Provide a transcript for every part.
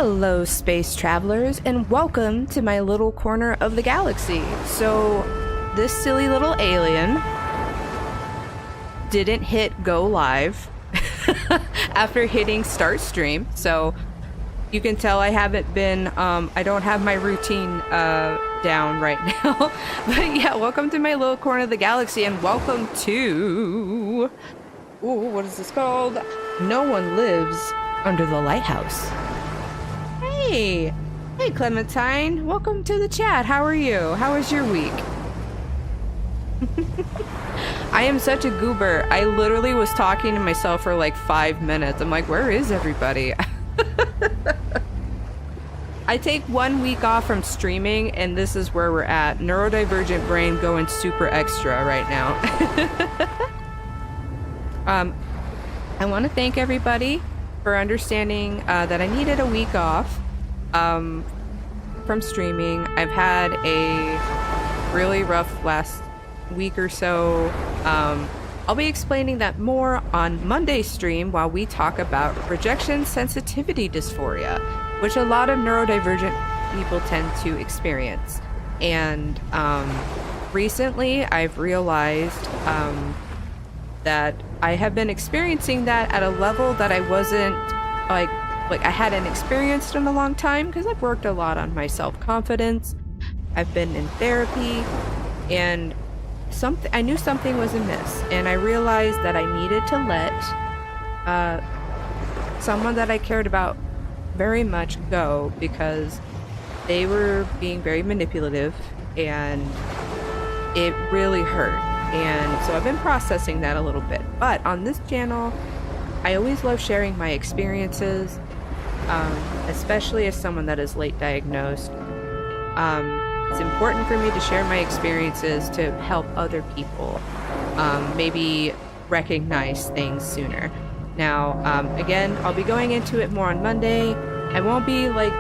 Hello, space travelers, and welcome to my little corner of the galaxy. So, this silly little alien didn't hit go live after hitting start stream. So, you can tell I haven't been, I don't have my routine down right now. But yeah, welcome to my little corner of the galaxy, and welcome to... Ooh, what is this called? No One Lives Under the Lighthouse. Hey! Hey, Clementine. Welcome to the chat. How are you? How was your week? I am such a goober. I literally was talking to myself for like 5 minutes. I'm like, where is everybody? I take 1 week off from streaming, and this is where we're at. Neurodivergent brain going super extra right now. I want to thank everybody for understanding that I needed a week off from streaming. I've had a really rough last week or so. I'll be explaining that more on Monday's stream while we talk about rejection sensitivity dysphoria, which a lot of neurodivergent people tend to experience. And recently I've realized that I have been experiencing that at a level that I wasn't like I hadn't experienced in a long time, because I've worked a lot on my self-confidence. I've been in therapy, and I knew something was amiss, and I realized that I needed to let someone that I cared about very much go, because they were being very manipulative, and it really hurt. And so I've been processing that a little bit. But on this channel, I always love sharing my experiences, especially as someone that is late diagnosed. It's important for me to share my experiences to help other people maybe recognize things sooner. Now, again, I'll be going into it more on Monday. I won't be like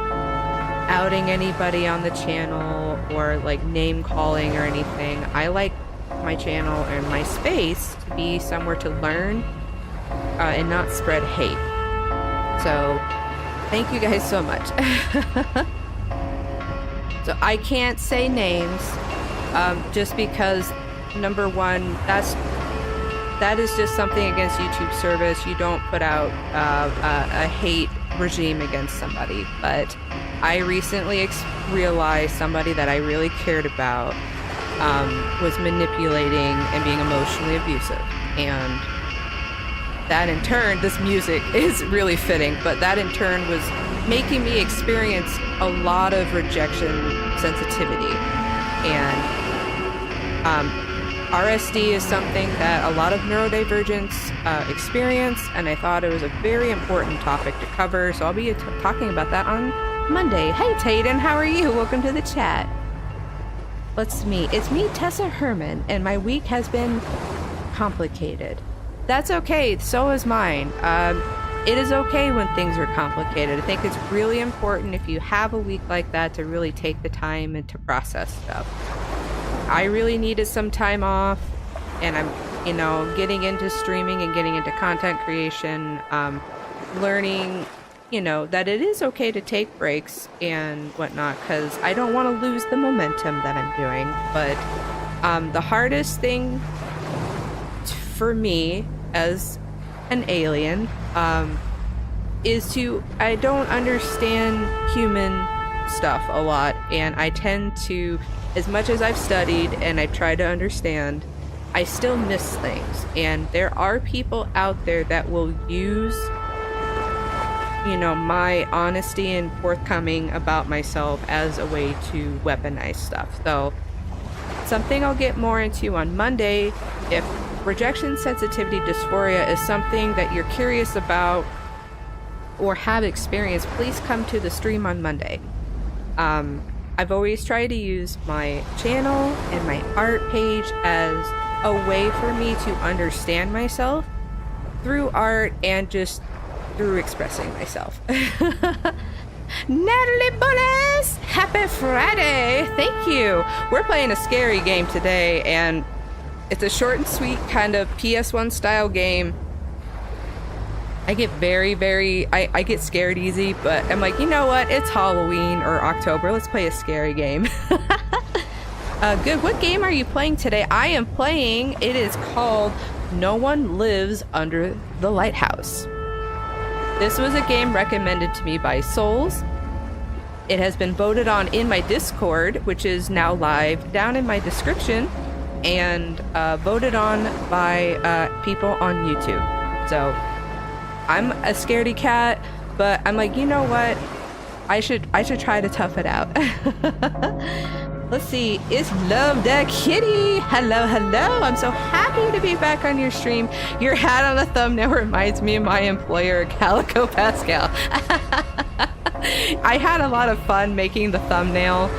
outing anybody on the channel or like name calling or anything. I like my channel and my space to be somewhere to learn and not spread hate. So thank you guys so much. So I can't say names just because, number one, that is just something against YouTube service. You don't put out a hate regime against somebody. But I recently realized somebody that I really cared about was manipulating and being emotionally abusive. And that in turn, this music is really fitting, but that in turn was making me experience a lot of rejection sensitivity. And RSD is something that a lot of neurodivergents experience, and I thought it was a very important topic to cover, so I'll be talking about that on Monday. Hey Tayden, how are you? Welcome to the chat. Let's meet. It's me, Tessa Herman, and my week has been complicated. That's okay, so is mine. It is okay when things are complicated. I think it's really important if you have a week like that to really take the time and to process stuff. I really needed some time off, and I'm, getting into streaming and getting into content creation, learning, that it is okay to take breaks and whatnot, because I don't want to lose the momentum that I'm doing. But the hardest thing for me as an alien is I don't understand human stuff a lot, and I tend to, as much as I've studied and I try to understand, I still miss things. And there are people out there that will use my honesty and forthcoming about myself as a way to weaponize stuff. So something I'll get more into on Monday. If rejection sensitivity dysphoria is something that you're curious about or have experienced, please come to the stream on Monday. I've always tried to use my channel and my art page as a way for me to understand myself through art and just through expressing myself. Natalie Bullis, happy Friday. Thank you. We're playing a scary game today, and it's a short and sweet kind of PS1 style game. I get I get scared easy, but I'm like, you know what? It's Halloween or October. Let's play a scary game. Good. What game are you playing today? I am playing, it is called No One Lives Under the Lighthouse. This was a game recommended to me by Souls. It has been voted on in my Discord, which is now live, down in my description, and voted on by people on YouTube. So I'm a scaredy cat, but I'm like, you know what? I should try to tough it out. Let's see. It's Love the Kitty. Hello, hello. I'm so happy to be back on your stream. Your hat on the thumbnail reminds me of my employer, Calico Pascal. I had a lot of fun making the thumbnail.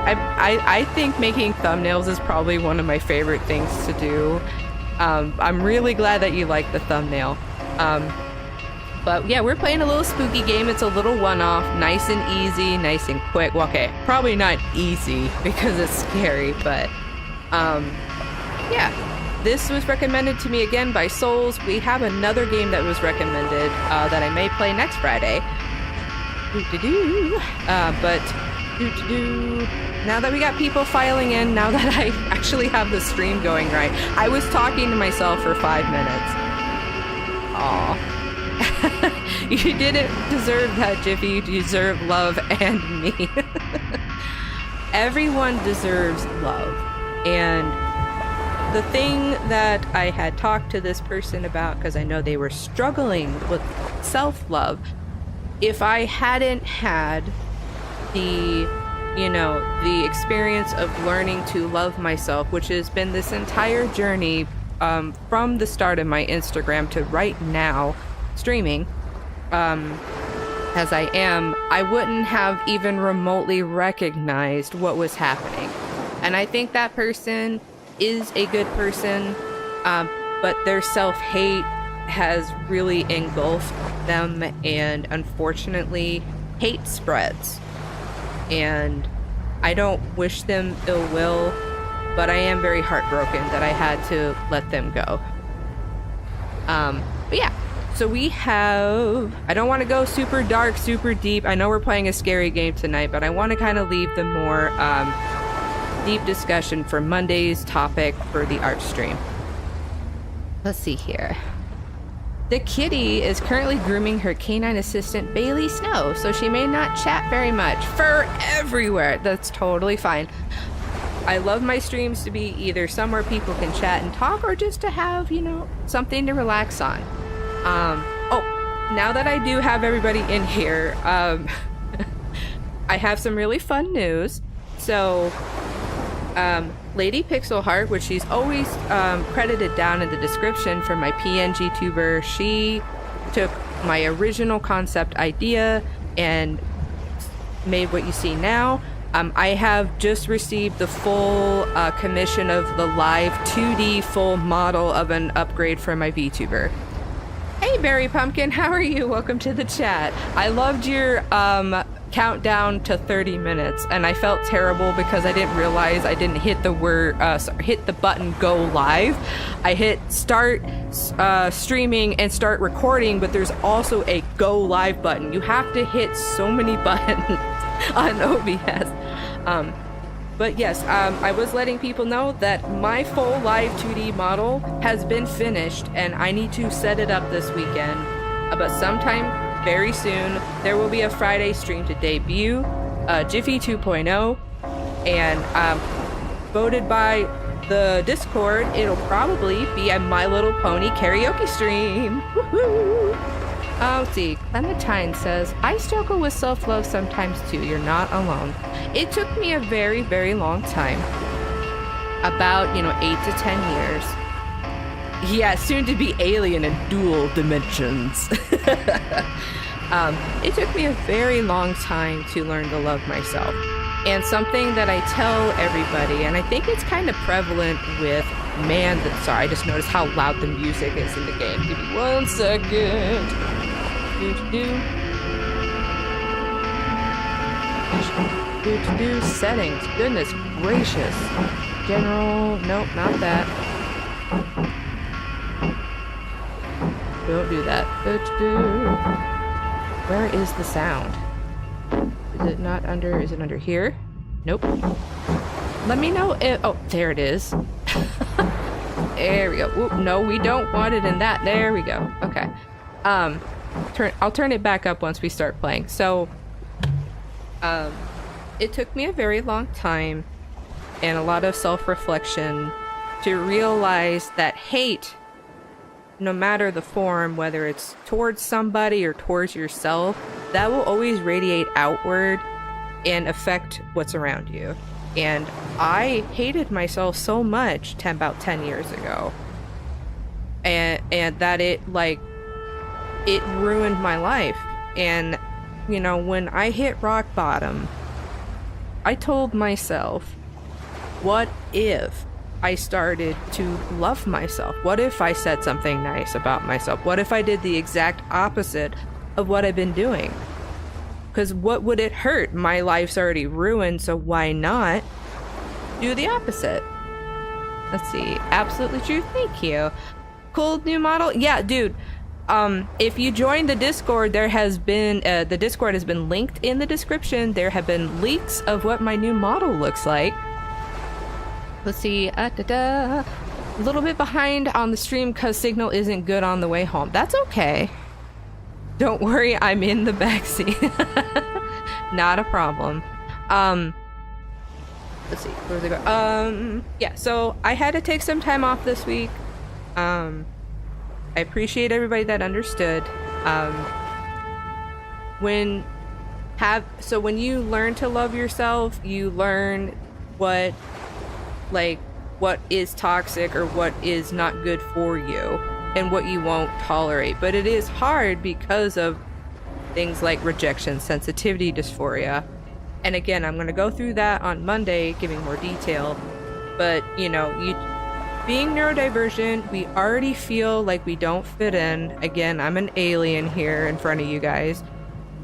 I think making thumbnails is probably one of my favorite things to do. I'm really glad that you like the thumbnail. But yeah, we're playing a little spooky game. It's a little one-off, nice and easy, nice and quick. Well, okay, probably not easy because it's scary, but yeah. This was recommended to me again by Souls. We have another game that was recommended that I may play next Friday. But now that we got people filing in, now that I actually have the stream going right, I was talking to myself for 5 minutes. Aw. You didn't deserve that, Jiffy. You deserve love and me. Everyone deserves love. And the thing that I had talked to this person about, because I know they were struggling with self-love, if I hadn't had the experience of learning to love myself, which has been this entire journey from the start of my Instagram to right now streaming, as I am, I wouldn't have even remotely recognized what was happening. And I think that person is a good person, but their self-hate has really engulfed them, and unfortunately hate spreads. And I don't wish them ill will, but I am very heartbroken that I had to let them go. But yeah, so we have, I don't want to go super dark, super deep. I know we're playing a scary game tonight, but I want to kind of leave the more deep discussion for Monday's topic for the art stream. Let's see here. The kitty is currently grooming her canine assistant, Bailey Snow, so she may not chat very much. Fur everywhere. That's totally fine. I love my streams to be either somewhere people can chat and talk, or just to have, something to relax on. Oh, now that I do have everybody in here, I have some really fun news. So, Lady Pixel Heart, which she's always credited down in the description for my PNG tuber, she took my original concept idea and made what you see now. I have just received the full commission of the live 2D full model of an upgrade for my VTuber. Hey Berry Pumpkin, how are you? Welcome to the chat. I loved your countdown to 30 minutes, and I felt terrible because I didn't realize I didn't hit the hit the button go live. I hit start streaming and start recording, but there's also a go live button. You have to hit so many buttons on OBS. But yes, I was letting people know that my full live 2D model has been finished, and I need to set it up this weekend. But sometime very soon, there will be a Friday stream to debut, Jiffy 2.0, and voted by the Discord, it'll probably be a My Little Pony karaoke stream. Woohoo! Let's see, Clementine says, I struggle with self-love sometimes too, you're not alone. It took me a very, very long time. About, 8 to 10 years. Yeah, soon to be alien in dual dimensions. It took me a very long time to learn to love myself. And something that I tell everybody, and I think it's kind of prevalent with sorry, I just noticed how loud the music is in the game. Give me 1 second. Settings. Goodness gracious. General. Nope, not that. Don't do that. Where is the sound? Is it not under? Is it under here? Nope. Let me know if... Oh, there it is. There we go. Oop, no, we don't want it in that. There we go. Okay. I'll turn it back up once we start playing. So, it took me a very long time and a lot of self-reflection to realize that hate, no matter the form, whether it's towards somebody or towards yourself, that will always radiate outward and affect what's around you. And I hated myself so much about 10 years ago. And that it ruined my life. And, you know, when I hit rock bottom, I told myself, what if I started to love myself? What if I said something nice about myself? What if I did the exact opposite of what I've been doing? Because what would it hurt? My life's already ruined, so why not do the opposite? Let's see. Absolutely true. Thank you. Cool new model. Yeah, dude. If you join the Discord, there has been the Discord has been linked in the description. There have been leaks of what my new model looks like. Let's see. A little bit behind on the stream because signal isn't good on the way home. That's okay. Don't worry, I'm in the backseat. Not a problem. Let's see. Where was I go? Yeah. So I had to take some time off this week. I appreciate everybody that understood. When you learn to love yourself, you learn what is toxic or what is not good for you and what you won't tolerate. But it is hard because of things like rejection, sensitivity, dysphoria. And again, I'm going to go through that on Monday, giving more detail. But, you know, being neurodivergent, we already feel like we don't fit in. Again, I'm an alien here in front of you guys.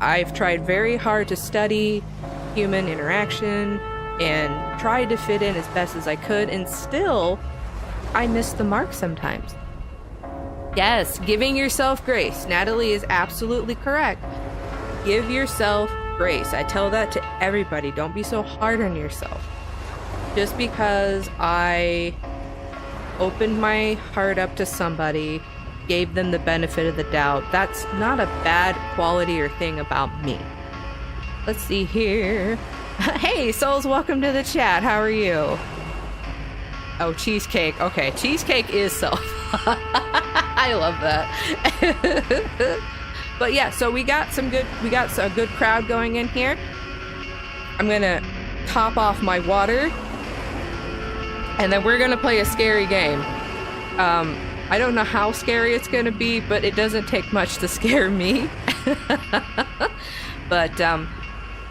I've tried very hard to study human interaction and tried to fit in as best as I could, and still, I miss the mark sometimes. Yes, giving yourself grace. Natalie is absolutely correct. Give yourself grace. I tell that to everybody. Don't be so hard on yourself. Just because I opened my heart up to somebody, gave them the benefit of the doubt, that's not a bad quality or thing about me. Let's see here. Hey, Souls, welcome to the chat. How are you? Oh, cheesecake. Okay, cheesecake is self. I love that. But yeah, so we got a good crowd going in here. I'm gonna top off my water, and then we're gonna play a scary game. I don't know how scary it's gonna be, but it doesn't take much to scare me. But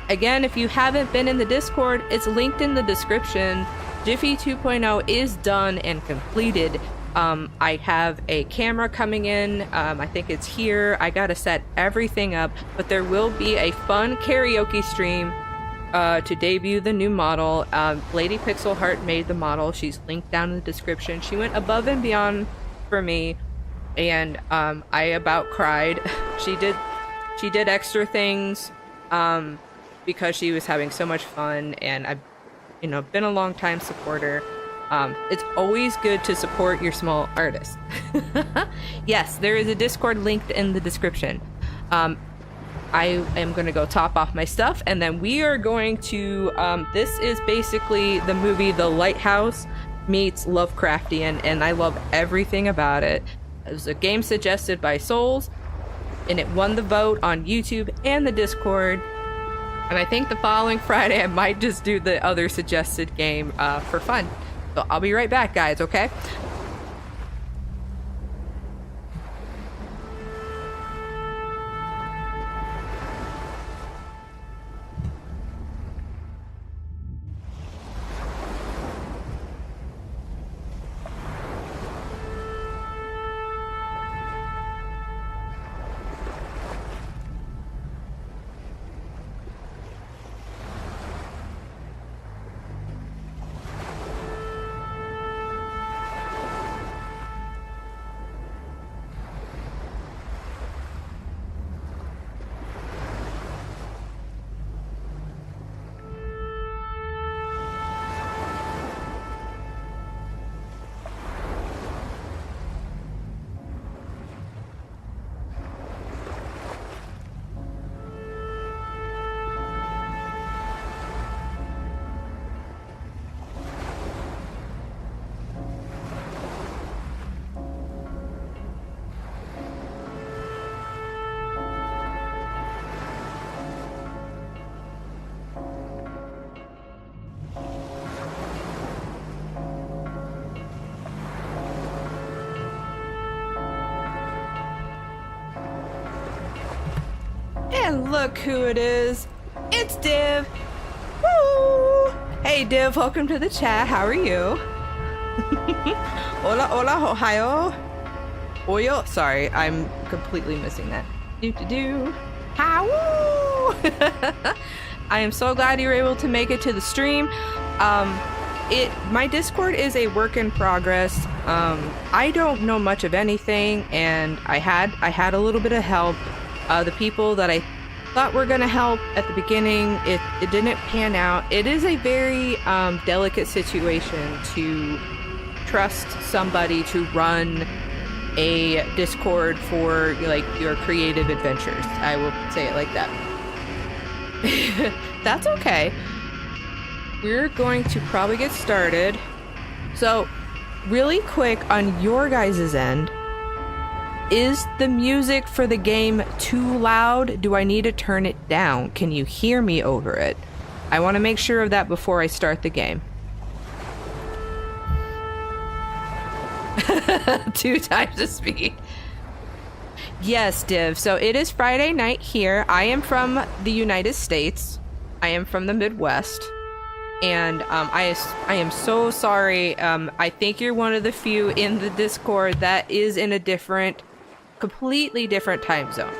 again, if you haven't been in the Discord, it's linked in the description. Jiffy 2.0 is done and completed. I have a camera coming in. I think it's here. I gotta set everything up, but there will be a fun karaoke stream to debut the new model. Lady Pixel Heart made the model. She's linked down in the description. She went above and beyond for me, and I about cried. She did extra things because she was having so much fun, and I've been a long time supporter. It's always good to support your small artists. Yes, there is a Discord linked in the description. I am going to go top off my stuff, and then we are going to... this is basically the movie The Lighthouse meets Lovecraftian, and I love everything about it. It was a game suggested by Souls, and it won the vote on YouTube and the Discord. And I think the following Friday I might just do the other suggested game for fun. So I'll be right back, guys, okay? And look who it is. It's Div. Woo! Hey Div, welcome to the chat. How are you? Hola, hola, Ohio. Oyo. Sorry, I'm completely missing that. Do. How? I am so glad you were able to make it to the stream. My Discord is a work in progress. I don't know much of anything, and I had a little bit of help. The people that I thought were gonna help at the beginning, it didn't pan out. It is a very delicate situation to trust somebody to run a Discord for like your creative adventures. I will say it like that. That's okay. We're going to probably get started. So, really quick on your guys' end, is the music for the game too loud? Do I need to turn it down? Can you hear me over it? I want to make sure of that before I start the game. 2 times the speed. Yes, Div. So it is Friday night here. I am from the United States. I am from the Midwest. And I am so sorry. I think you're one of the few in the Discord that is in a completely different time zone.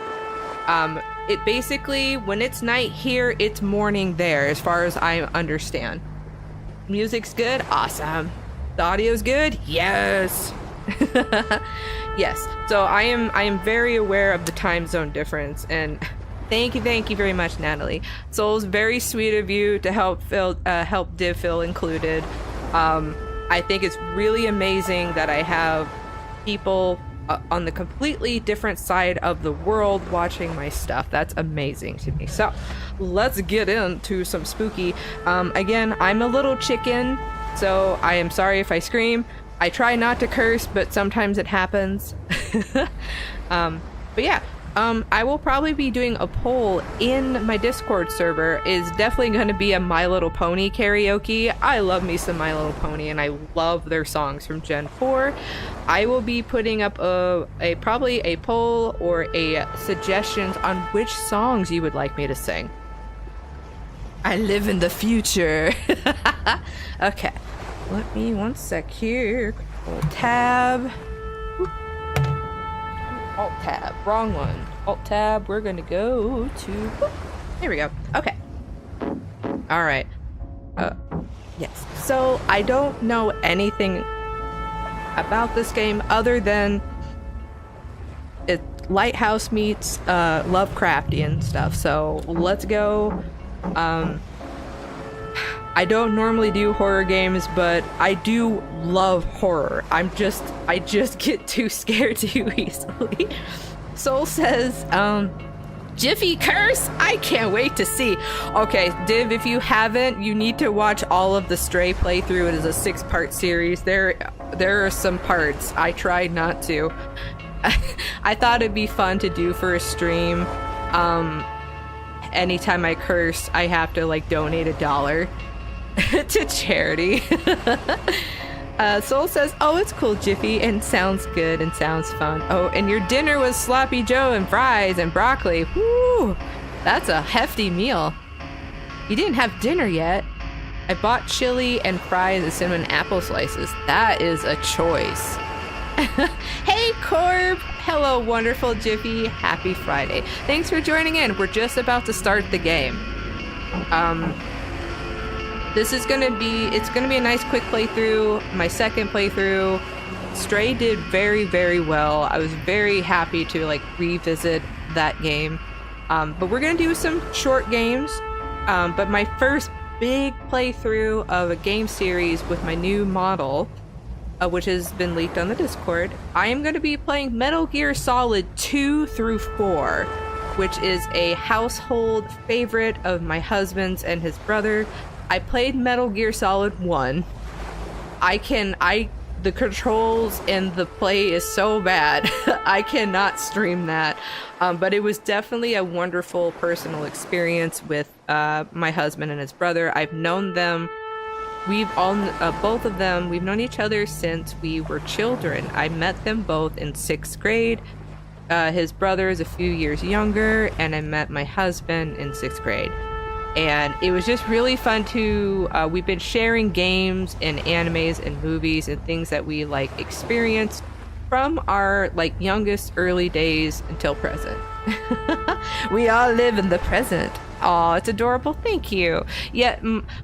It basically, when it's night here, it's morning there, as far as I understand. Music's good? Awesome. The audio's good? Yes. Yes. So I am very aware of the time zone difference, and thank you very much, Natalie. Soul's very sweet of you to help Div feel included. I think it's really amazing that I have people on the completely different side of the world watching my stuff. That's amazing to me. So let's get into some spooky. Again, I'm a little chicken, so I am sorry if I scream. I try not to curse, but sometimes it happens. But yeah, I will probably be doing a poll in my Discord server. Is definitely going to be a My Little Pony karaoke. I love me some My Little Pony, and I love their songs from Gen 4. I will be putting up probably a poll or a suggestions on which songs you would like me to sing. I live in the future. Okay. Let me 1 sec here. Alt-tab. Alt-tab. Wrong one. Alt-tab. We're gonna go to... Here we go. Okay. Alright. Yes. So, I don't know anything about this game other than Lighthouse meets Lovecraftian stuff. So, let's go. I don't normally do horror games, but I do love horror. I just get too scared too easily. Soul says, Jiffy curse? I can't wait to see. Okay, Div, if you haven't, you need to watch all of the Stray playthrough. It is a 6-part series. There are some parts I tried not to. I thought it'd be fun to do for a stream. Anytime I curse, I have to like donate $1 to charity. Soul says, oh, it's cool, Jiffy, and sounds good and sounds fun. Oh, and your dinner was sloppy joe and fries and broccoli. Woo! That's a hefty meal. You didn't have dinner yet. I bought chili and fries and cinnamon apple slices. That is a choice. Hey, Corb! Hello, wonderful Jiffy. Happy Friday. Thanks for joining in. We're just about to start the game. This is gonna be a nice quick playthrough. My second playthrough. Stray did very, very well. I was very happy to like revisit that game. But we're gonna do some short games. But my first big playthrough of a game series with my new model, which has been leaked on the Discord, I am going to be playing Metal Gear Solid 2 through 4, which is a household favorite of my husband's and his brother. I played Metal Gear Solid 1. The controls and the play is so bad. I cannot stream that. But it was definitely a wonderful personal experience with my husband and his brother. I've known them. Both of them, we've known each other since we were children. I met them both in 6th grade. his brother is a few years younger, and I met my husband in 6th grade. And it was just really fun to, we've been sharing games and animes and movies and things that we like experienced from our like youngest early days until present. We all live in the present. Aw, it's adorable. Thank you. Yeah,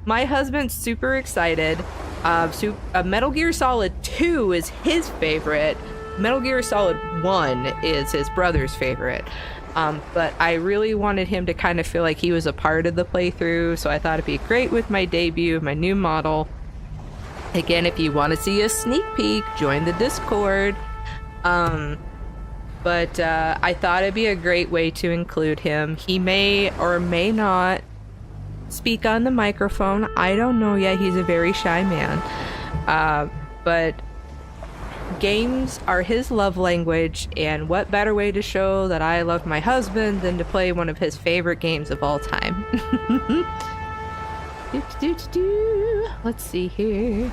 my husband's super excited. Metal Gear Solid 2 is his favorite. Metal Gear Solid 1 is his brother's favorite. But I really wanted him to kind of feel like he was a part of the playthrough, so I thought it'd be great with my debut of my new model. Again, if you want to see a sneak peek, join the Discord. But I thought it'd be a great way to include him. He may or may not speak on the microphone. I don't know yet. He's a very shy man. But games are his love language, and what better way to show that I love my husband than to play one of his favorite games of all time. Let's see here.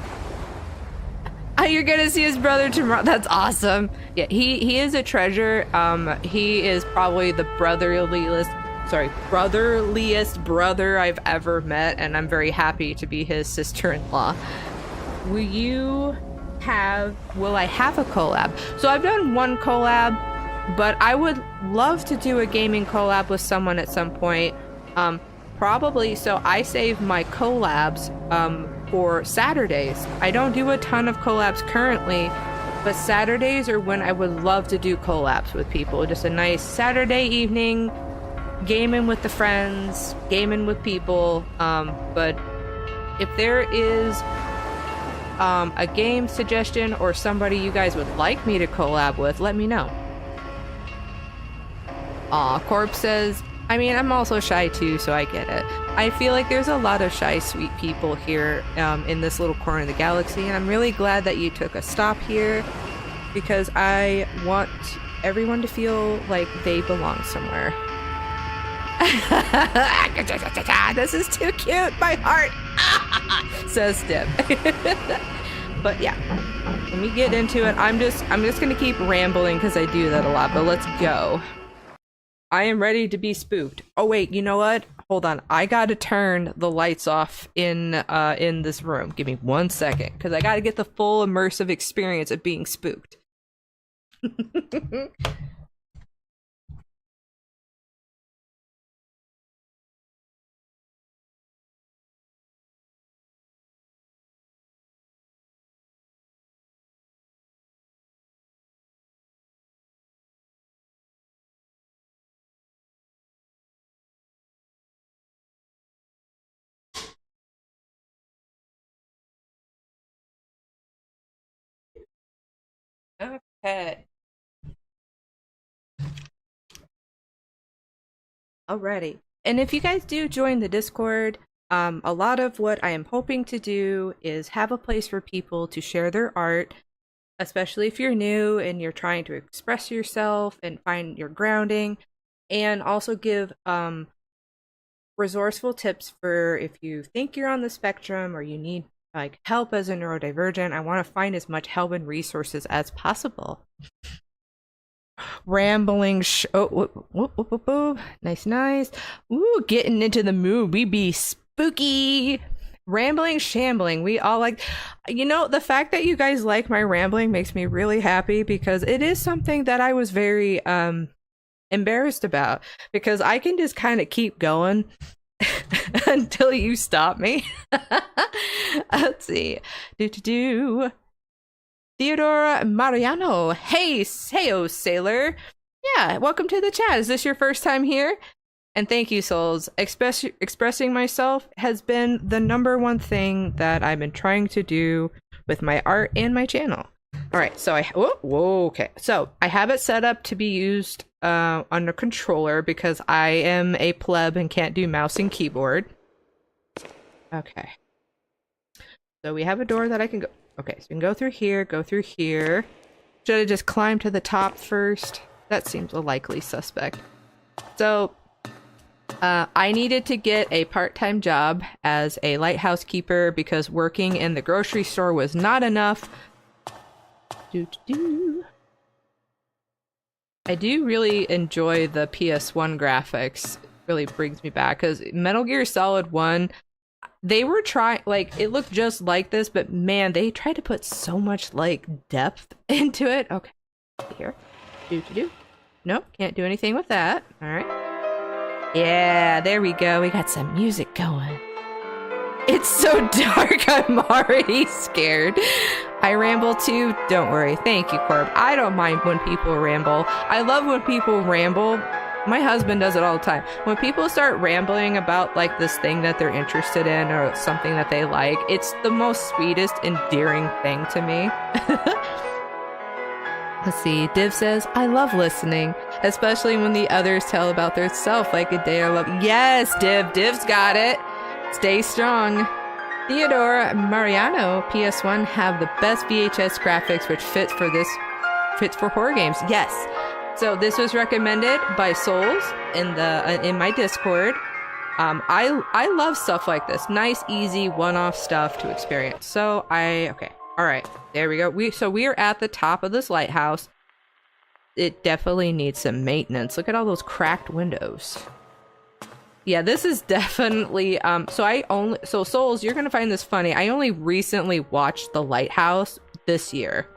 Oh, you're gonna see his brother tomorrow. That's awesome. Yeah, he is a treasure. He is probably the brotherliest brother I've ever met, and I'm very happy to be his sister-in-law. Will I have a collab? So I've done one collab, but I would love to do a gaming collab with someone at some point. Probably, so I save my collabs for Saturdays. I don't do a ton of collabs currently, but Saturdays are when I would love to do collabs with people. Just a nice Saturday evening, gaming with the friends, gaming with people. But if there is a game suggestion or somebody you guys would like me to collab with, let me know. Aw, Corp says, I mean, I'm also shy too, so I get it. I feel like there's a lot of shy, sweet people here in this little corner of the galaxy, and I'm really glad that you took a stop here, because I want everyone to feel like they belong somewhere. This is too cute, my heart, says Dip. But yeah, let me get into it. I'm just gonna keep rambling because I do that a lot, but let's go. I am ready to be spooked. Oh wait, you know what? Hold on. I gotta turn the lights off in this room. Give me 1 second, because I gotta get the full immersive experience of being spooked. Okay. Alrighty. And if you guys do join the Discord, a lot of what I am hoping to do is have a place for people to share their art, especially if you're new and you're trying to express yourself and find your grounding, and also give resourceful tips for if you think you're on the spectrum or you need like help as a neurodivergent. I want to find as much help and resources as possible. Rambling nice. Ooh, getting into the mood. We be spooky. Rambling, shambling. We all like, you know, the fact that you guys like my rambling makes me really happy, because it is something that I was very embarrassed about, because I can just kind of keep going until you stop me. Let's see. Theodora Mariano. Hey, Sayo Sailor. Yeah, welcome to the chat. Is this your first time here? And thank you, souls. Expressing myself has been the #1 thing that I've been trying to do with my art and my channel. All right, so okay. So I have it set up to be used on a controller because I am a pleb and can't do mouse and keyboard. Okay. So we have a door that I can go. Okay, so we can go through here, go through here. Should I just climb to the top first? That seems a likely suspect. So, I needed to get a part-time job as a lighthouse keeper because working in the grocery store was not enough. I do really enjoy the PS1 graphics. It really brings me back because Metal Gear Solid 1, they were trying, like, it looked just like this, but man, they tried to put so much, like, depth into it. Okay, here. Do. Nope, can't do anything with that. All right. Yeah, there we go. We got some music going. It's so dark, I'm already scared. I ramble too? Don't worry. Thank you, Corb. I don't mind when people ramble. I love when people ramble. My husband does it all the time. When people start rambling about like this thing that they're interested in or something that they like, it's the most sweetest, endearing thing to me. Let's see. Div says, I love listening, especially when the others tell about their self, like a day I love. Yes, Div. Div's got it. Stay strong. Theodore Mariano, PS1 have the best VHS graphics, which fits for horror games. Yes. So this was recommended by Souls in my Discord. I love stuff like this. Nice, easy, one-off stuff to experience. So okay. All right. There we go. We are at the top of this lighthouse. It definitely needs some maintenance. Look at all those cracked windows. Yeah, this is definitely, so Souls, you're gonna find this funny. I only recently watched The Lighthouse this year.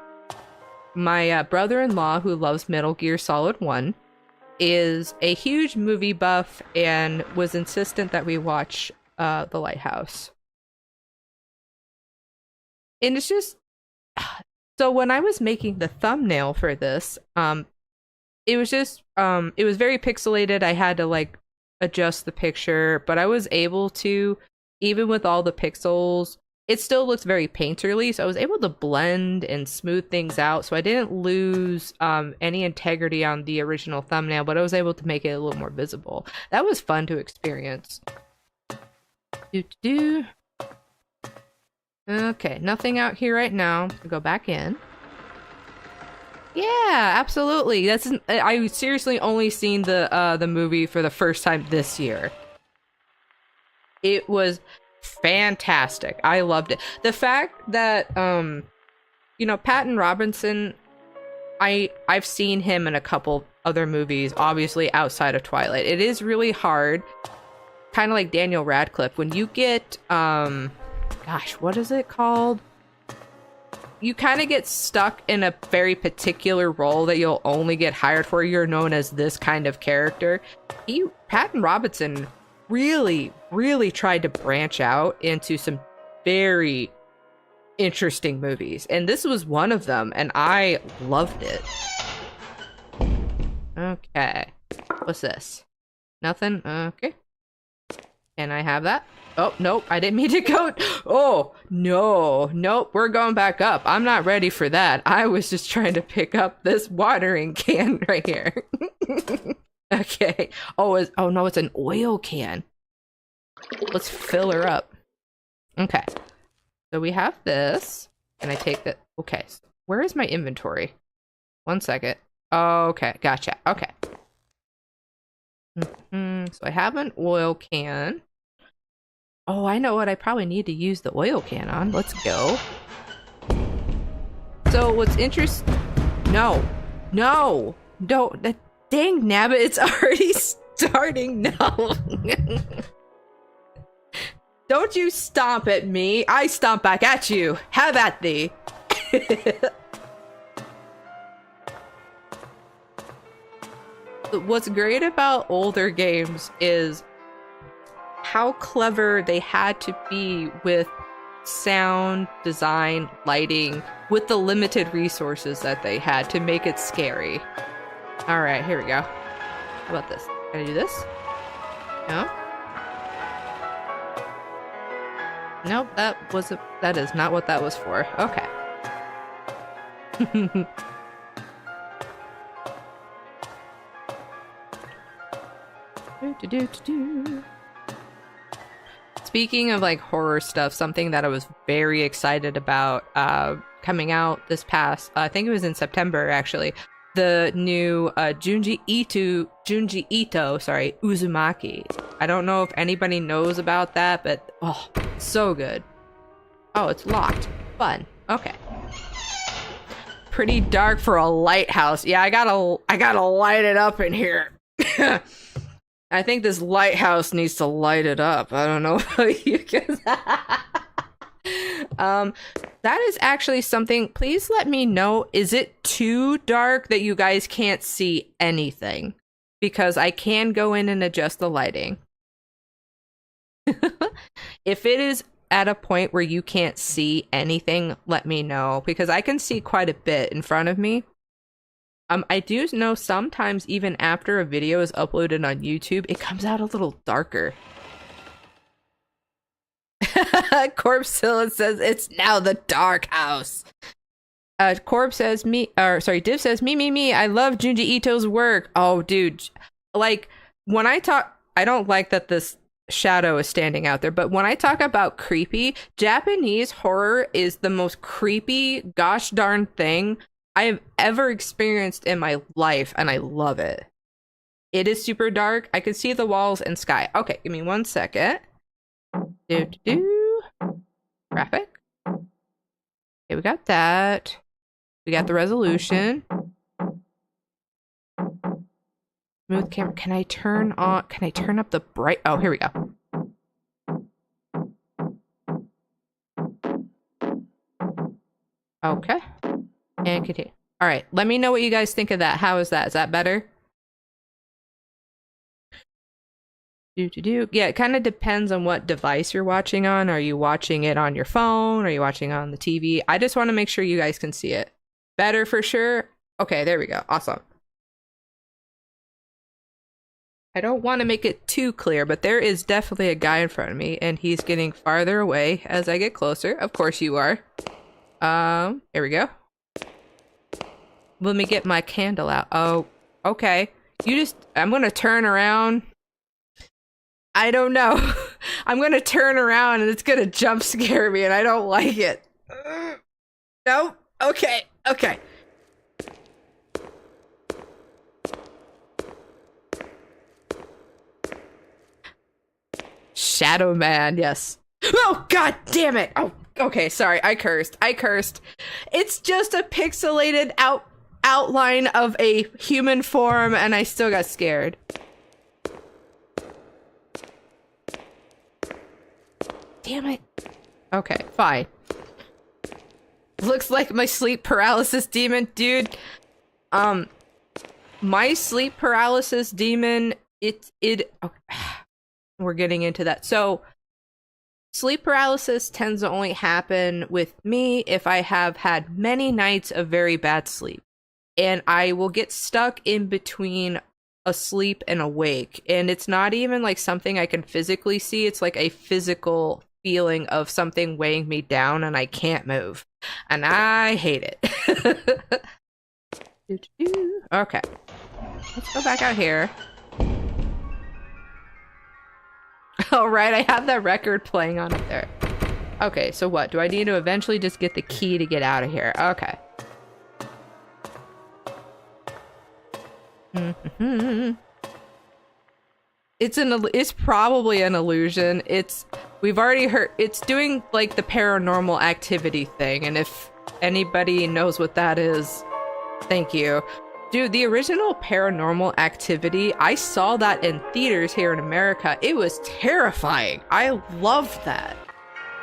My brother-in-law, who loves Metal Gear Solid 1, is a huge movie buff and was insistent that we watch The Lighthouse. And it's just, so when I was making the thumbnail for this, it was very pixelated. I had to like adjust the picture, but I was able to, even with all the pixels, it still looks very painterly, so I was able to blend and smooth things out, so I didn't lose any integrity on the original thumbnail, but I was able to make it a little more visible. That was fun to experience. Okay, nothing out here right now. Go back in. Yeah, absolutely. I seriously only seen the movie for the first time this year. It was fantastic. I loved it. The fact that Patton Robinson, I've seen him in a couple other movies, obviously outside of Twilight. It is really hard, kind of like Daniel Radcliffe, when you get gosh, what is it called? You kind of get stuck in a very particular role that you'll only get hired for. You're known as this kind of character. Patton Robinson really, really tried to branch out into some very interesting movies. And this was one of them, and I loved it. Okay. What's this? Nothing? Okay. Can I have that? Oh, nope, I didn't mean to go. Oh, no, nope, we're going back up. I'm not ready for that. I was just trying to pick up this watering can right here. Okay. Oh no, it's an oil can. Let's fill her up. Okay. So we have this. Can I take that? Okay. Where is my inventory? 1 second. Okay, gotcha. Okay. So I have an oil can. Oh, I know what I probably need to use the oil can on. Let's go. So what's interesting... No. That dang nabbit, it's already starting. No. Don't you stomp at me. I stomp back at you. Have at thee. What's great about older games is how clever they had to be with sound, design, lighting, with the limited resources that they had to make it scary. All right, here we go. How about this? Can I do this? No? Nope, that is not what that was for. Okay. Speaking of like horror stuff, something that I was very excited about coming out this past, I think it was in September actually, the new Junji Ito, Uzumaki. I don't know if anybody knows about that, but oh, so good. Oh, it's locked. Fun. Okay. pretty dark for a lighthouse. Yeah, I gotta light it up in here. I think this lighthouse needs to light it up. I don't know about you guys. That is actually something. Please let me know. Is it too dark that you guys can't see anything? Because I can go in and adjust the lighting. If it is at a point where you can't see anything, let me know, because I can see quite a bit in front of me. I do know sometimes even after a video is uploaded on YouTube, it comes out a little darker. Corpsilla says it's now the dark house. Corp says Div says me. I love Junji Ito's work. Oh, dude. Like, when I talk, I don't like that this shadow is standing out there, but when I talk about creepy, Japanese horror is the most creepy gosh darn thing I have ever experienced in my life, and I love it. It is super dark. I can see the walls and sky. Okay, give me 1 second. Graphic. Okay, we got that. We got the resolution. Smooth camera. Can I turn up the bright? Oh, here we go. Okay. And continue. All right. Let me know what you guys think of that. How is that? Is that better? Yeah, it kind of depends on what device you're watching on. Are you watching it on your phone? Are you watching on the TV? I just want to make sure you guys can see it. Better for sure. Okay, there we go. Awesome. I don't want to make it too clear, but there is definitely a guy in front of me, and he's getting farther away as I get closer. Of course you are. Here we go. Let me get my candle out. Oh, okay. I'm gonna turn around. I don't know. I'm gonna turn around and it's gonna jump scare me, and I don't like it. Nope. Okay. Shadow Man, yes. Oh, god damn it! Oh, okay, sorry, I cursed. It's just a pixelated outline of a human form, and I still got scared. Damn it. Okay, fine. Looks like my sleep paralysis demon, dude. My sleep paralysis demon, okay. We're getting into that. So, sleep paralysis tends to only happen with me if I have had many nights of very bad sleep. And I will get stuck in between asleep and awake. And it's not even like something I can physically see. It's like a physical feeling of something weighing me down and I can't move. And I hate it. Okay. Let's go back out here. All right, I have that record playing on it there. Okay, so what? Do I need to eventually just get the key to get out of here? Okay. It's probably an illusion. We've already heard it's doing like the paranormal activity thing, and if anybody knows what that is, thank you. Dude, the original Paranormal Activity, I saw that in theaters here in America. It was terrifying. I loved that.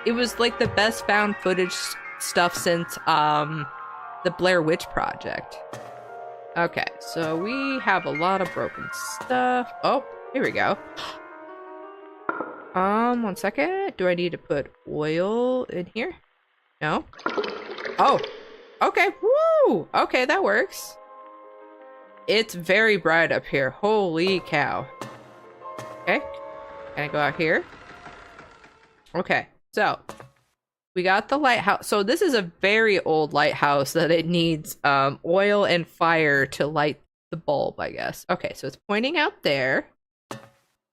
It was like the best found footage stuff since the Blair Witch Project. Okay, so we have a lot of broken stuff. Oh, here we go. 1 second. Do I need to put oil in here? No? Oh, okay. Woo! Okay, that works. It's very bright up here. Holy cow. Okay. Can I go out here? Okay. So, we got the lighthouse. So this is a very old lighthouse that it needs oil and fire to light the bulb, I guess. Okay, so it's pointing out there.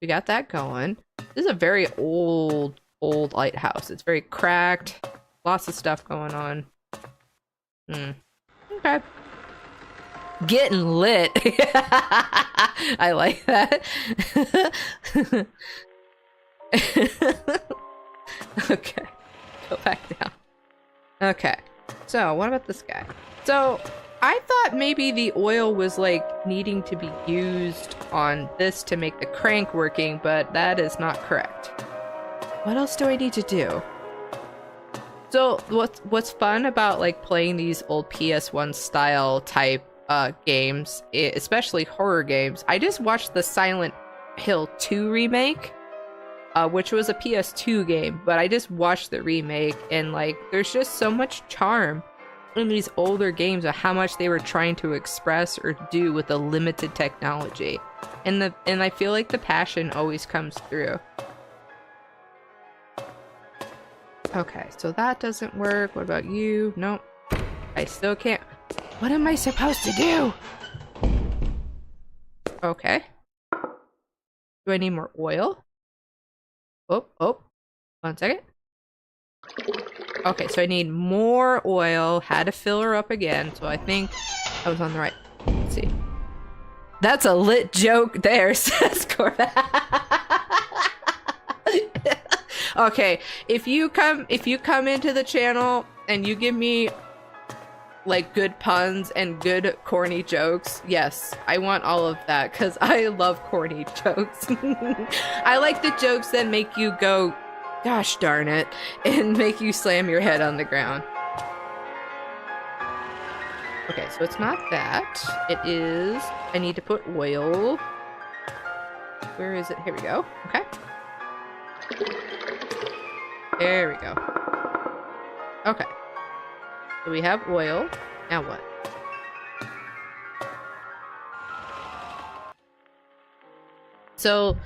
We got that going. This is a very old lighthouse. It's very cracked. Lots of stuff going on. Okay. Getting lit. I like that. Okay. Go back down. Okay. So, what about this guy? So, I thought maybe the oil was like needing to be used on this to make the crank working, but that is not correct. What else do I need to do? So, what's fun about like playing these old PS1 style type games, especially horror games, I just watched the Silent Hill 2 remake, which was a PS2 game, but I just watched the remake, and like there's just so much charm in these older games of how much they were trying to express or do with the limited technology, and I feel like the passion always comes through. Okay, so that doesn't work. What about you? Nope. I still can't. What am I supposed to do? Okay. Do I need more oil? Oh, 1 second. Okay, so I need more oil. Had to fill her up again, so I think I was on the right. Let's see. That's a lit joke there, says Corvette. Okay, if you come into the channel and you give me like good puns and good corny jokes, yes, I want all of that because I love corny jokes. I like the jokes that make you go, gosh darn it, and make you slam your head on the ground. Okay, so it's not that. It is, I need to put oil. Where is it? Here we go. Okay. There we go. Okay. So we have oil. Now what? So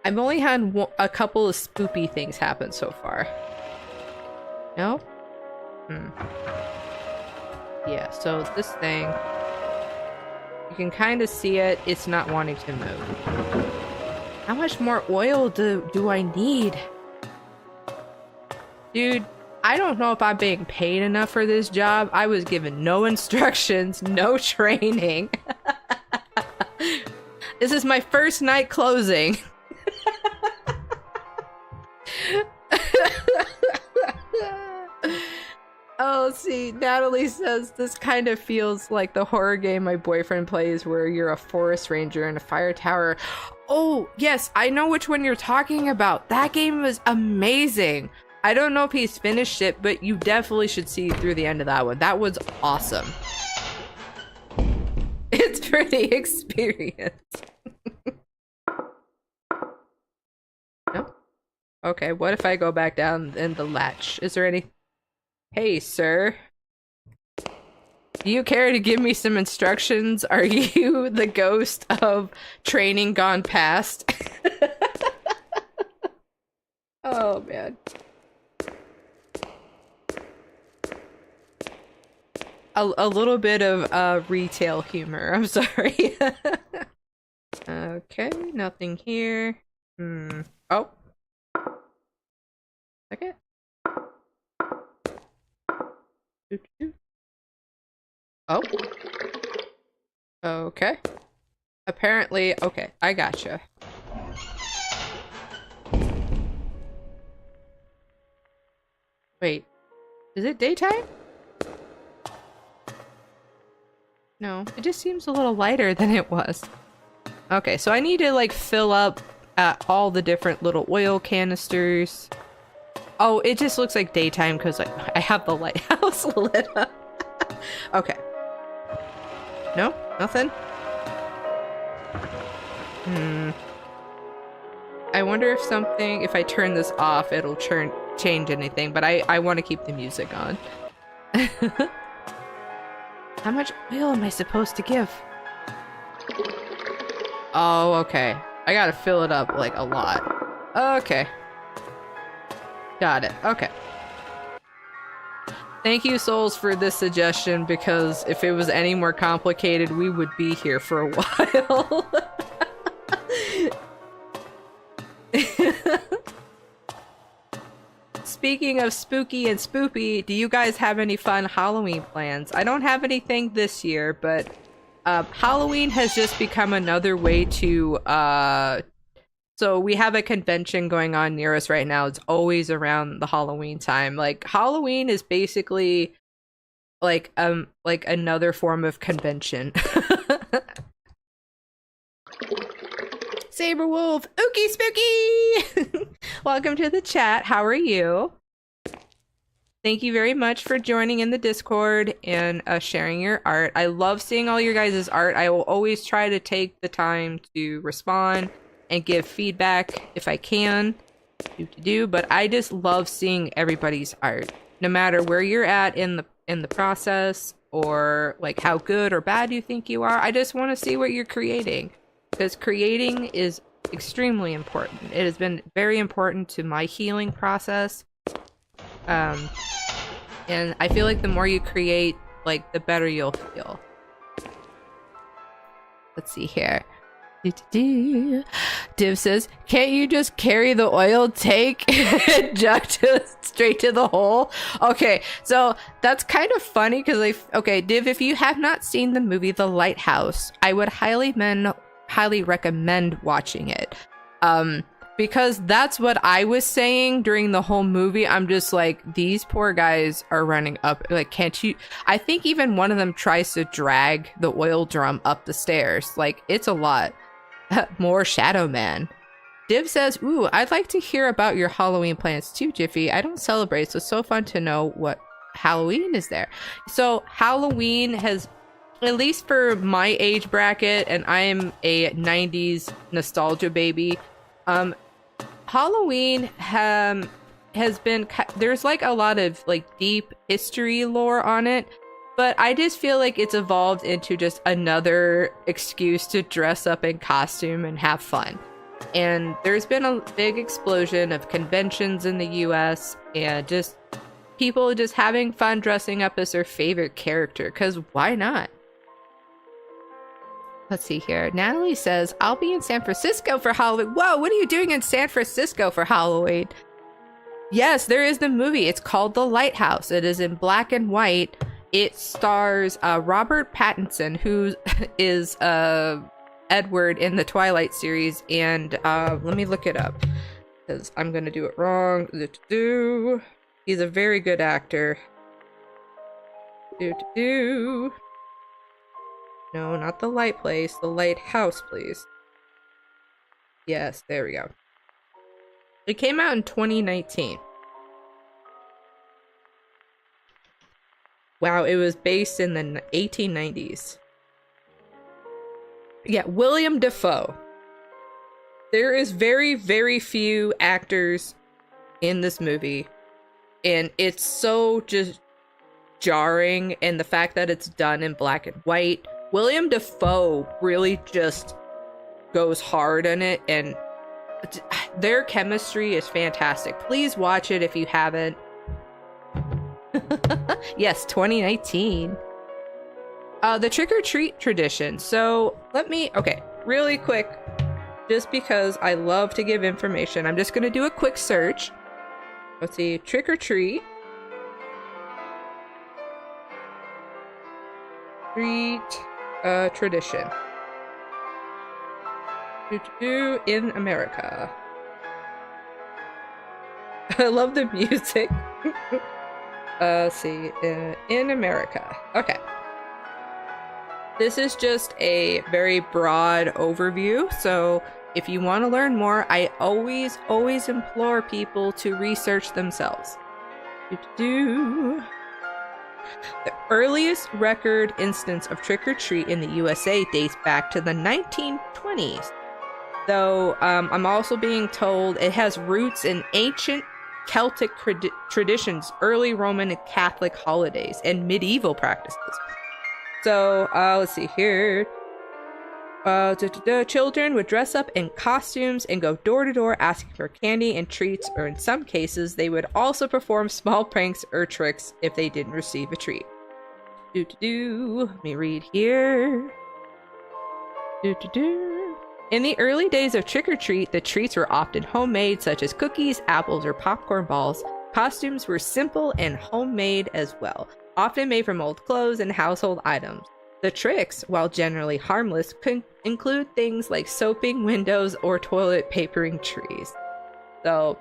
I've only had a couple of spoopy things happen so far. No? Yeah, so this thing, you can kind of see it. It's not wanting to move. How much more oil do I need? Dude, I don't know if I'm being paid enough for this job. I was given no instructions, no training. This is my first night closing. Oh, see, Natalie says this kind of feels like the horror game my boyfriend plays where you're a forest ranger in a fire tower. Oh, yes, I know which one you're talking about. That game was amazing. I don't know if he's finished it, but you definitely should see through the end of that one. That was awesome. It's for the experience. No? Okay, what if I go back down in the latch? Is there any... Hey, sir. Do you care to give me some instructions? Are you the ghost of training gone past? Oh, man. A little bit of retail humor. I'm sorry. Okay, nothing here. Oh. Okay. Oh. Okay. Apparently, okay, I gotcha. Wait, is it daytime? No, it just seems a little lighter than it was. Okay, so I need to like fill up all the different little oil canisters. Oh, it just looks like daytime because I have the lighthouse lit up. Okay. No? Nothing? I wonder if I turn this off, it'll change anything, but I want to keep the music on. How much oil am I supposed to give? Oh, okay. I gotta fill it up, like, a lot. Okay. Got it. Okay. Thank you, Souls, for this suggestion, because if it was any more complicated, we would be here for a while. Speaking of spooky and spoopy, do you guys have any fun Halloween plans? I don't have anything this year, but Halloween has just become another way to so we have a convention going on near us right now. It's always around the Halloween time. Like, Halloween is basically like another form of convention. Saberwolf, ookie spooky. Welcome to the chat. How are you? Thank you very much for joining in the Discord and sharing your art. I love seeing all your guys' art. I will always try to take the time to respond and give feedback if I can. But I just love seeing everybody's art, no matter where you're at in the process, or like how good or bad you think you are. I just want to see what you're creating, because creating is extremely important. It has been very important to my healing process. And I feel like the more you create, like, the better you'll feel. Let's see here. Div says, can't you just carry the oil tank jug straight to the hole? Okay, so that's kind of funny because okay, Div, if you have not seen the movie The Lighthouse, I would highly recommend watching it. Because that's what I was saying during the whole movie. I'm just like, these poor guys are running up. Like, can't you? I think even one of them tries to drag the oil drum up the stairs. Like, it's a lot. More Shadow Man. Div says, ooh, I'd like to hear about your Halloween plans too, Jiffy. I don't celebrate, so it's so fun to know what Halloween is there. So Halloween has, at least for my age bracket, and I'm a 90s nostalgia baby, Halloween has been, there's like a lot of like deep history lore on it, but I just feel like it's evolved into just another excuse to dress up in costume and have fun. And there's been a big explosion of conventions in the US and just people just having fun dressing up as their favorite character, because why not? Let's see here. Natalie says, I'll be in San Francisco for Halloween. Whoa, what are you doing in San Francisco for Halloween? Yes, there is the movie. It's called The Lighthouse. It is in black and white. It stars Robert Pattinson, who is Edward in the Twilight series. And let me look it up, because I'm going to do it wrong. He's a very good actor. No, not the light place. The Lighthouse, please. Yes, there we go. It came out in 2019. Wow, it was based in the 1890s. Yeah, William Dafoe. There is very, very few actors in this movie. And it's so just jarring. And the fact that it's done in black and white. William Dafoe really just goes hard on it, and their chemistry is fantastic. Please watch it if you haven't. Yes, 2019. The trick-or-treat tradition. So okay, really quick, just because I love to give information, I'm just gonna do a quick search. Let's see, trick-or-treat. Tradition in America. I love the music. See, in America. Okay. This is just a very broad overview, so if you want to learn more, I always implore people to research themselves. The earliest record instance of trick-or-treat in the USA dates back to the 1920s. Though I'm also being told it has roots in ancient Celtic traditions, early Roman and Catholic holidays, and medieval practices. So, let's see here. Children would dress up in costumes and go door to door asking for candy and treats, or in some cases, they would also perform small pranks or tricks if they didn't receive a treat. Let me read here. In the early days of trick-or-treat, the treats were often homemade, such as cookies, apples, or popcorn balls. Costumes were simple and homemade as well, often made from old clothes and household items. The tricks, while generally harmless, could include things like soaping windows or toilet papering trees. So,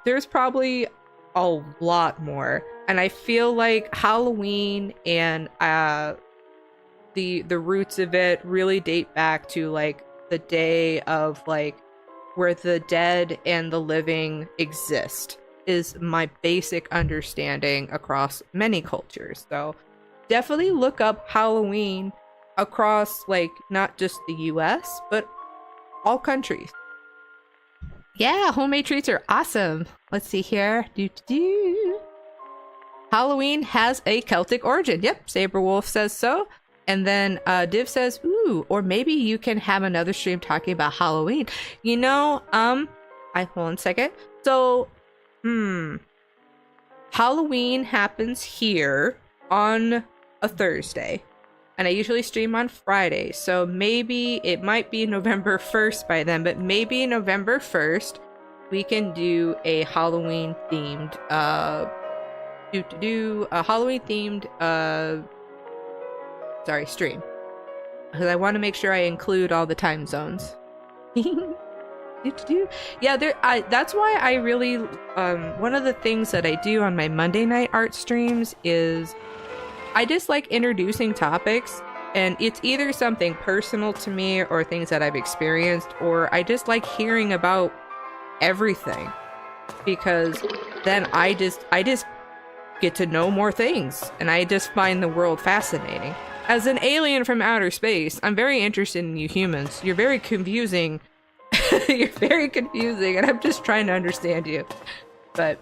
there's probably a lot more. And I feel like Halloween and the roots of it really date back to like the day of like where the dead and the living exist is my basic understanding across many cultures. So definitely look up Halloween across like not just the US but all countries. Yeah, homemade treats are awesome. Let's see here. Halloween has a Celtic origin. Yep, Saberwolf says so. And then Div says, ooh, or maybe you can have another stream talking about Halloween. You know, I hold on a second. So, Halloween happens here on a Thursday. And I usually stream on Friday. So maybe it might be November 1st by then, but maybe November 1st we can do a Halloween themed stream, because I want to make sure I include all the time zones. Yeah, that's why I really one of the things that I do on my Monday night art streams is I just like introducing topics, and it's either something personal to me or things that I've experienced, or I just like hearing about everything, because then I just get to know more things, and I just find the world fascinating. As an alien from outer space, I'm very interested in you humans. You're very confusing. You're very confusing, and I'm just trying to understand you. But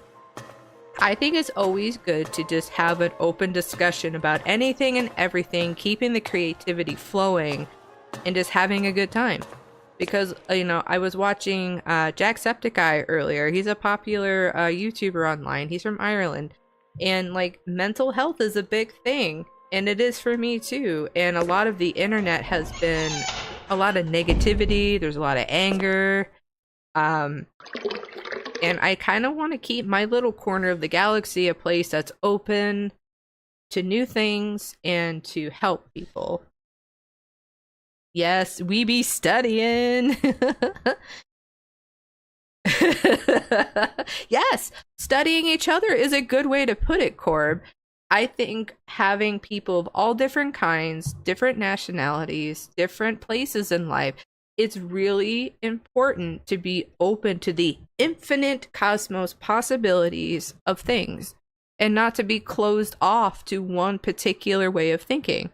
I think it's always good to just have an open discussion about anything and everything, keeping the creativity flowing, and just having a good time. Because, you know, I was watching Jacksepticeye earlier. He's a popular YouTuber online. He's from Ireland. And, like, mental health is a big thing. And it is for me, too. And a lot of the internet has been a lot of negativity. There's a lot of anger. And I kind of want to keep my little corner of the galaxy a place that's open to new things and to help people. Yes, we be studying. Yes, studying each other is a good way to put it, Corb. I think having people of all different kinds, different nationalities, different places in life, it's really important to be open to the infinite cosmos possibilities of things and not to be closed off to one particular way of thinking.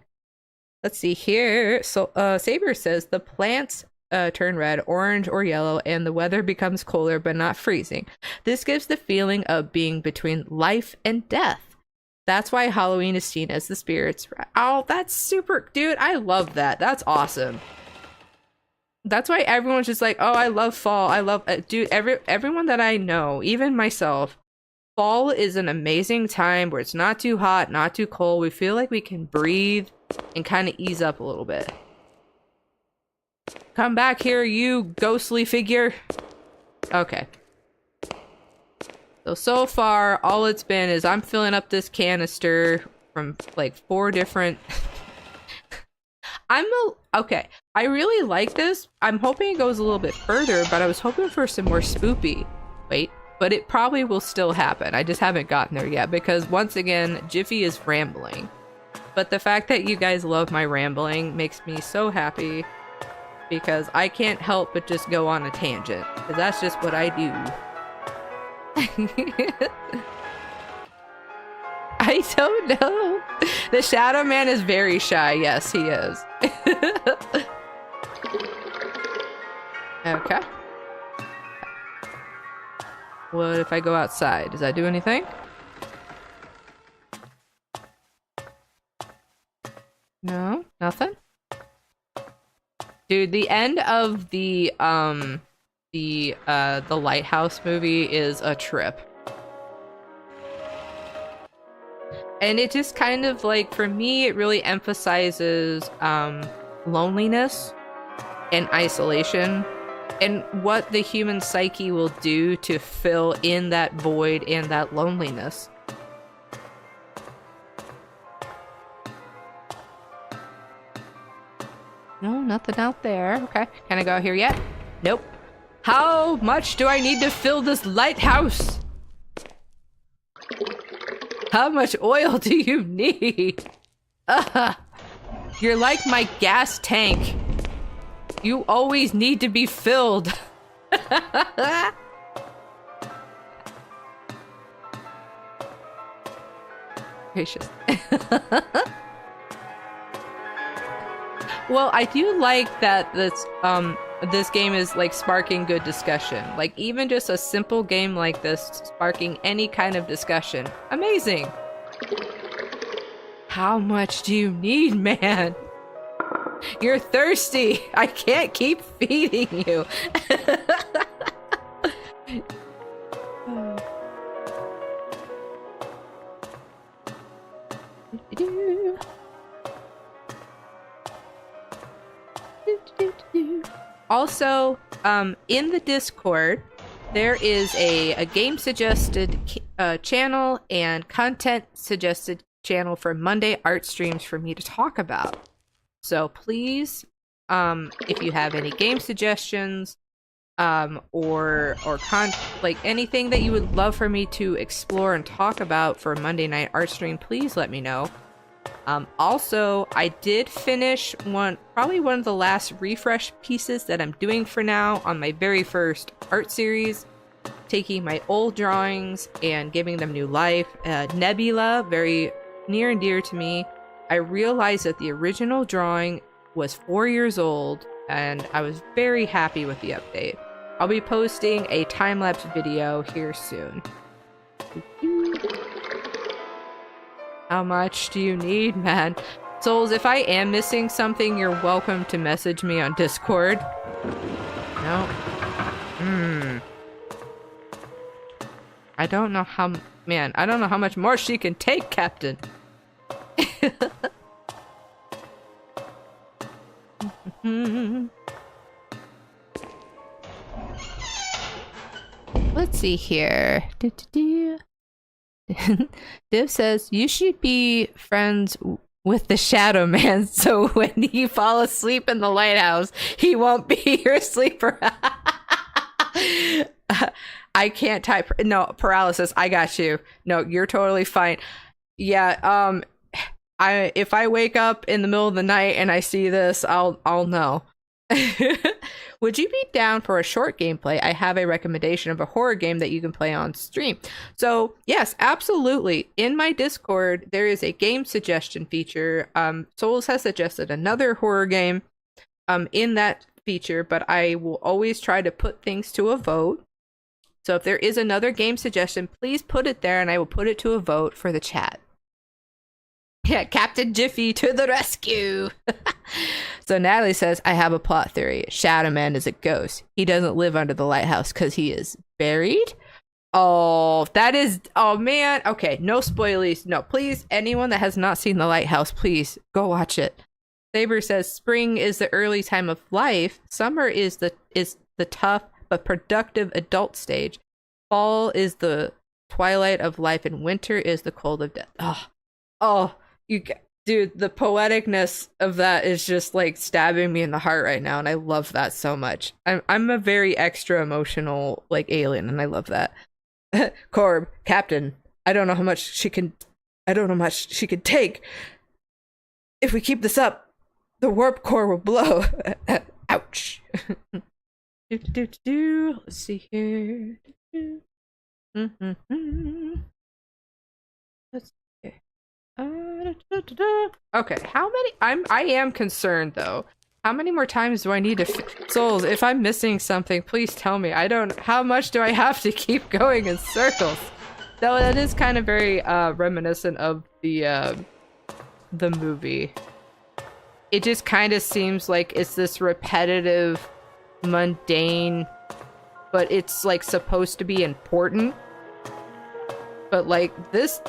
Let's see here. So Saber says the plants turn red, orange, or yellow, and the weather becomes colder but not freezing. This gives the feeling of being between life and death. That's why Halloween is seen as the spirits. Oh, that's super, dude. I love that. That's awesome. That's why everyone's just like, oh, I love fall. I love, dude, everyone that I know, even myself, fall is an amazing time where it's not too hot, not too cold. We feel like we can breathe and kind of ease up a little bit. Come back here, you ghostly figure. Okay. So far, all it's been is I'm filling up this canister from like 4 different... Okay, I really like this. I'm hoping it goes a little bit further, but I was hoping for some more spoopy. Wait, but it probably will still happen. I just haven't gotten there yet because once again, Jiffy is rambling. But the fact that you guys love my rambling makes me so happy because I can't help but just go on a tangent because that's just what I do. I don't know. The Shadow Man is very shy. Yes, he is. Okay. What if I go outside? Does that do anything? No? Nothing? Dude, the end of the Lighthouse movie is a trip. And it just kind of like, for me, it really emphasizes loneliness and isolation and what the human psyche will do to fill in that void and that loneliness. No, nothing out there. Okay, can I go out here yet? Nope. How much do I need to fill this lighthouse? How much oil do you need? You're like my gas tank. You always need to be filled. Gracious. Well, I do like that this game is like sparking good discussion. Like even just a simple game like this sparking any kind of discussion. Amazing. How much do you need, man? You're thirsty. I can't keep feeding you. Also, in the Discord, there is a game suggested channel and content suggested channel for Monday art streams for me to talk about. So please, if you have any game suggestions, or like anything that you would love for me to explore and talk about for Monday night art stream, please let me know. Also, I did finish probably one of the last refresh pieces that I'm doing for now on my very first art series, taking my old drawings and giving them new life. Nebula, very near and dear to me. I realized that the original drawing was 4 years old, and I was very happy with the update. I'll be posting a time-lapse video here soon. How much do you need, man? Souls, if I am missing something, you're welcome to message me on Discord. No. I don't know how... Man, I don't know how much more she can take, Captain. Let's see here. Div says, you should be friends with the Shadow Man, so when you fall asleep in the lighthouse, he won't be your sleeper. I can't type. No, paralysis. I got you. No, you're totally fine. Yeah, if I wake up in the middle of the night and I see this, I'll know. Would you be down for a short gameplay? I have a recommendation of a horror game that you can play on stream. So yes, absolutely. In my Discord, there is a game suggestion feature. Souls has suggested another horror game in that feature, but I will always try to put things to a vote. So if there is another game suggestion, please put it there and I will put it to a vote for the chat. Yeah, Captain Jiffy to the rescue. So Natalie says, I have a plot theory. Shadow Man is a ghost. He doesn't live under the lighthouse because he is buried. Oh, that is... Oh, man. Okay, no spoilies. No, please, anyone that has not seen the lighthouse, please go watch it. Saber says, spring is the early time of life. Summer is the tough but productive adult stage. Fall is the twilight of life, and winter is the cold of death. Oh, dude, the poeticness of that is just like stabbing me in the heart right now, and I love that so much. I'm a very extra emotional like alien, and I love that. Corb, Captain, I don't know how much she can take. If we keep this up, the warp core will blow. Ouch. Let's see here. Let's see. Okay, how many? I am concerned though. How many more times do I need to Souls, if I'm missing something, please tell me. How much do I have to keep going in circles? Though that is kind of very reminiscent of the movie. It just kind of seems like it's this repetitive, mundane, but it's like supposed to be important. But like this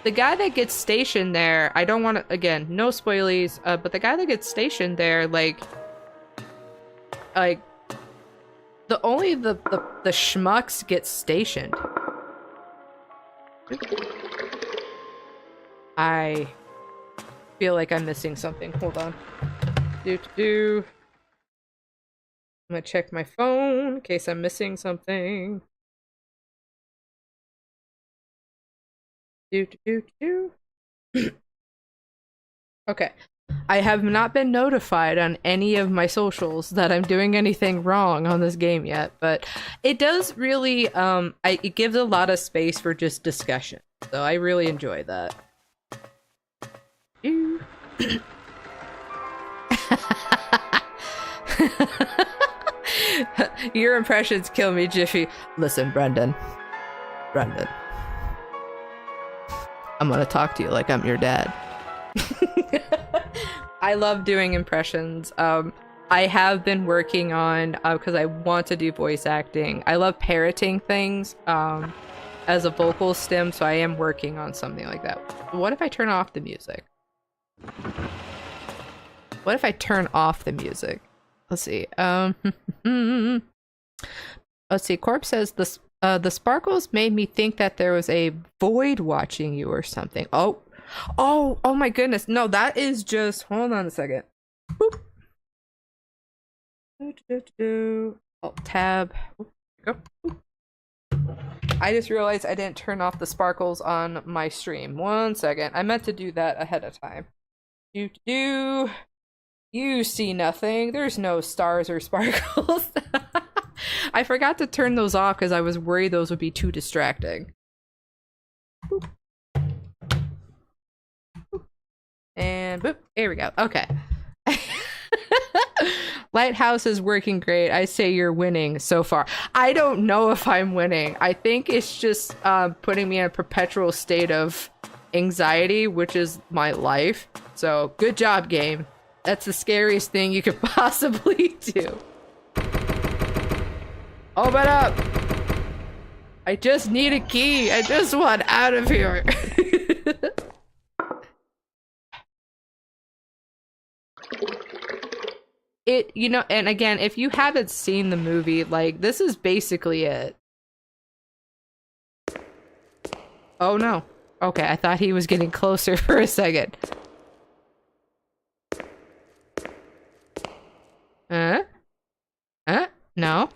the guy that gets stationed there, I don't want to, again, no spoilies, but the guy that gets stationed there, like only the schmucks get stationed. I feel like I'm missing something. Hold on. I'm gonna check my phone in case I'm missing something. Do, do, do, do. Okay. I have not been notified on any of my socials that I'm doing anything wrong on this game yet, but it does really, it gives a lot of space for just discussion. So I really enjoy that. Your impressions kill me, Jiffy. Listen, Brendan. Brendan. I'm gonna talk to you like I'm your dad. I love doing impressions. I have been working on, because I want to do voice acting. I love parroting things as a vocal stim, so I am working on something like that. What if I turn off the music? What if I turn off the music? Let's see. Let's see. Corp says the sparkles made me think that there was a void watching you or something. Oh my goodness. No, that is just, hold on a second. Boop. Alt tab. Go. I just realized I didn't turn off the sparkles on my stream. 1 second. I meant to do that ahead of time. You see nothing. There's no stars or sparkles. I forgot to turn those off because I was worried those would be too distracting. And boop, there we go. Okay. Lighthouse is working great. I say you're winning so far. I don't know if I'm winning. I think it's just putting me in a perpetual state of anxiety, which is my life. So good job, game. That's the scariest thing you could possibly do. Open up! I just need a key. I just want out of here. You know, and again, if you haven't seen the movie, like, this is basically it. Oh no. Okay, I thought he was getting closer for a second. No.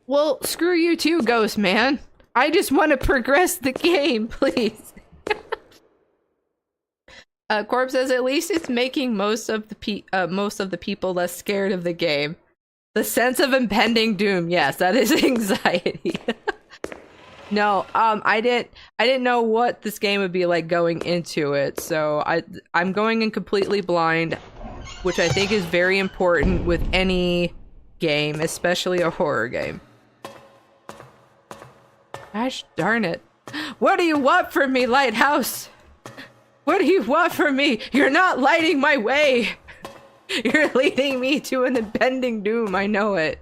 Well, screw you too, Ghost Man. I just want to progress the game, please. Corp says at least it's making most of the people less scared of the game. The sense of impending doom, yes, that is anxiety. No, I didn't know what this game would be like going into it, so I'm going in completely blind, which I think is very important with any game, especially a horror game. Gosh darn it. What do you want from me, Lighthouse? What do you want from me? You're not lighting my way. You're leading me to an impending doom, I know it.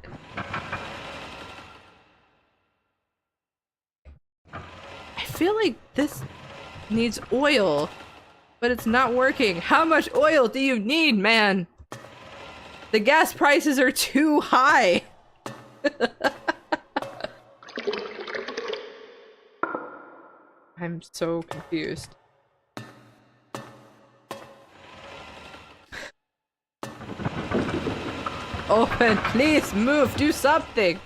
I feel like this needs oil, but it's not working. How much oil do you need, man? The gas prices are too high. I'm so confused. Open, please move, do something.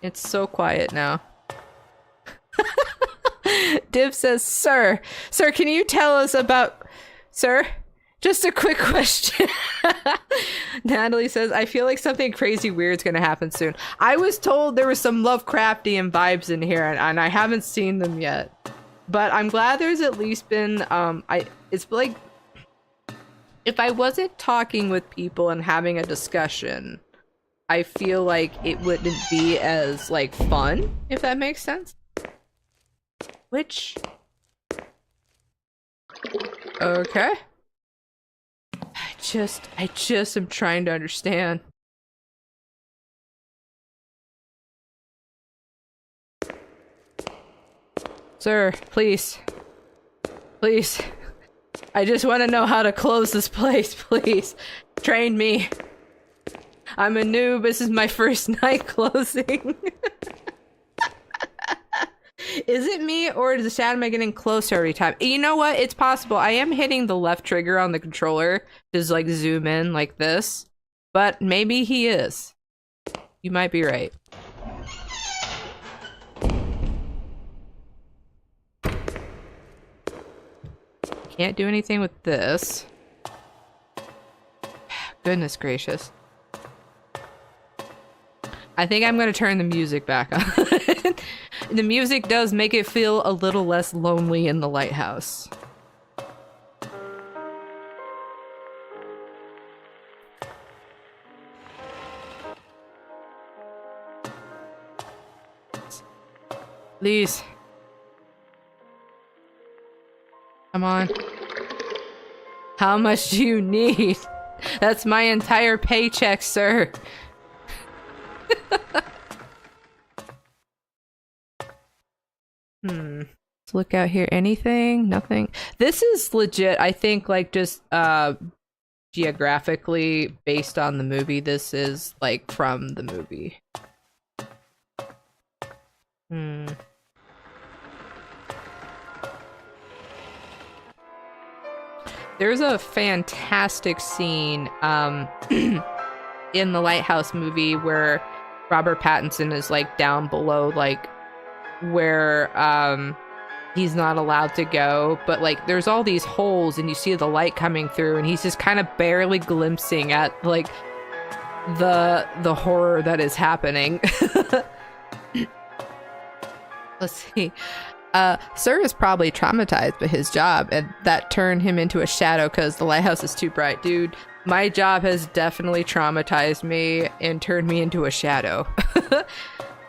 It's so quiet now. Div says, Sir, can you tell us about... Sir? Just a quick question. Natalie says, I feel like something crazy weird's gonna happen soon. I was told there was some Lovecraftian vibes in here, and I haven't seen them yet. But I'm glad there's at least been, it's like... If I wasn't talking with people and having a discussion, I feel like it wouldn't be as, like, fun, if that makes sense. Which... Okay. I just am trying to understand. Sir, please. Please. I just want to know how to close this place, please. Train me. I'm a noob. This is my first night closing. Is it me, or is the shadow getting closer every time? You know what? It's possible. I am hitting the left trigger on the controller to just, like, zoom in like this. But maybe he is. You might be right. Can't do anything with this. Goodness gracious. I think I'm gonna turn the music back on. The music does make it feel a little less lonely in the lighthouse. Please. Come on. How much do you need? That's my entire paycheck, sir. Let's look out here. Anything? Nothing. This is legit. I think like just geographically based on the movie. This is like from the movie. There's a fantastic scene in the Lighthouse movie where Robert Pattinson is like down below like where he's not allowed to go, but like there's all these holes and you see the light coming through and he's just kind of barely glimpsing at like the horror that is happening. Let's see. Sir is probably traumatized by his job, and that turned him into a shadow because the lighthouse is too bright. Dude, my job has definitely traumatized me and turned me into a shadow.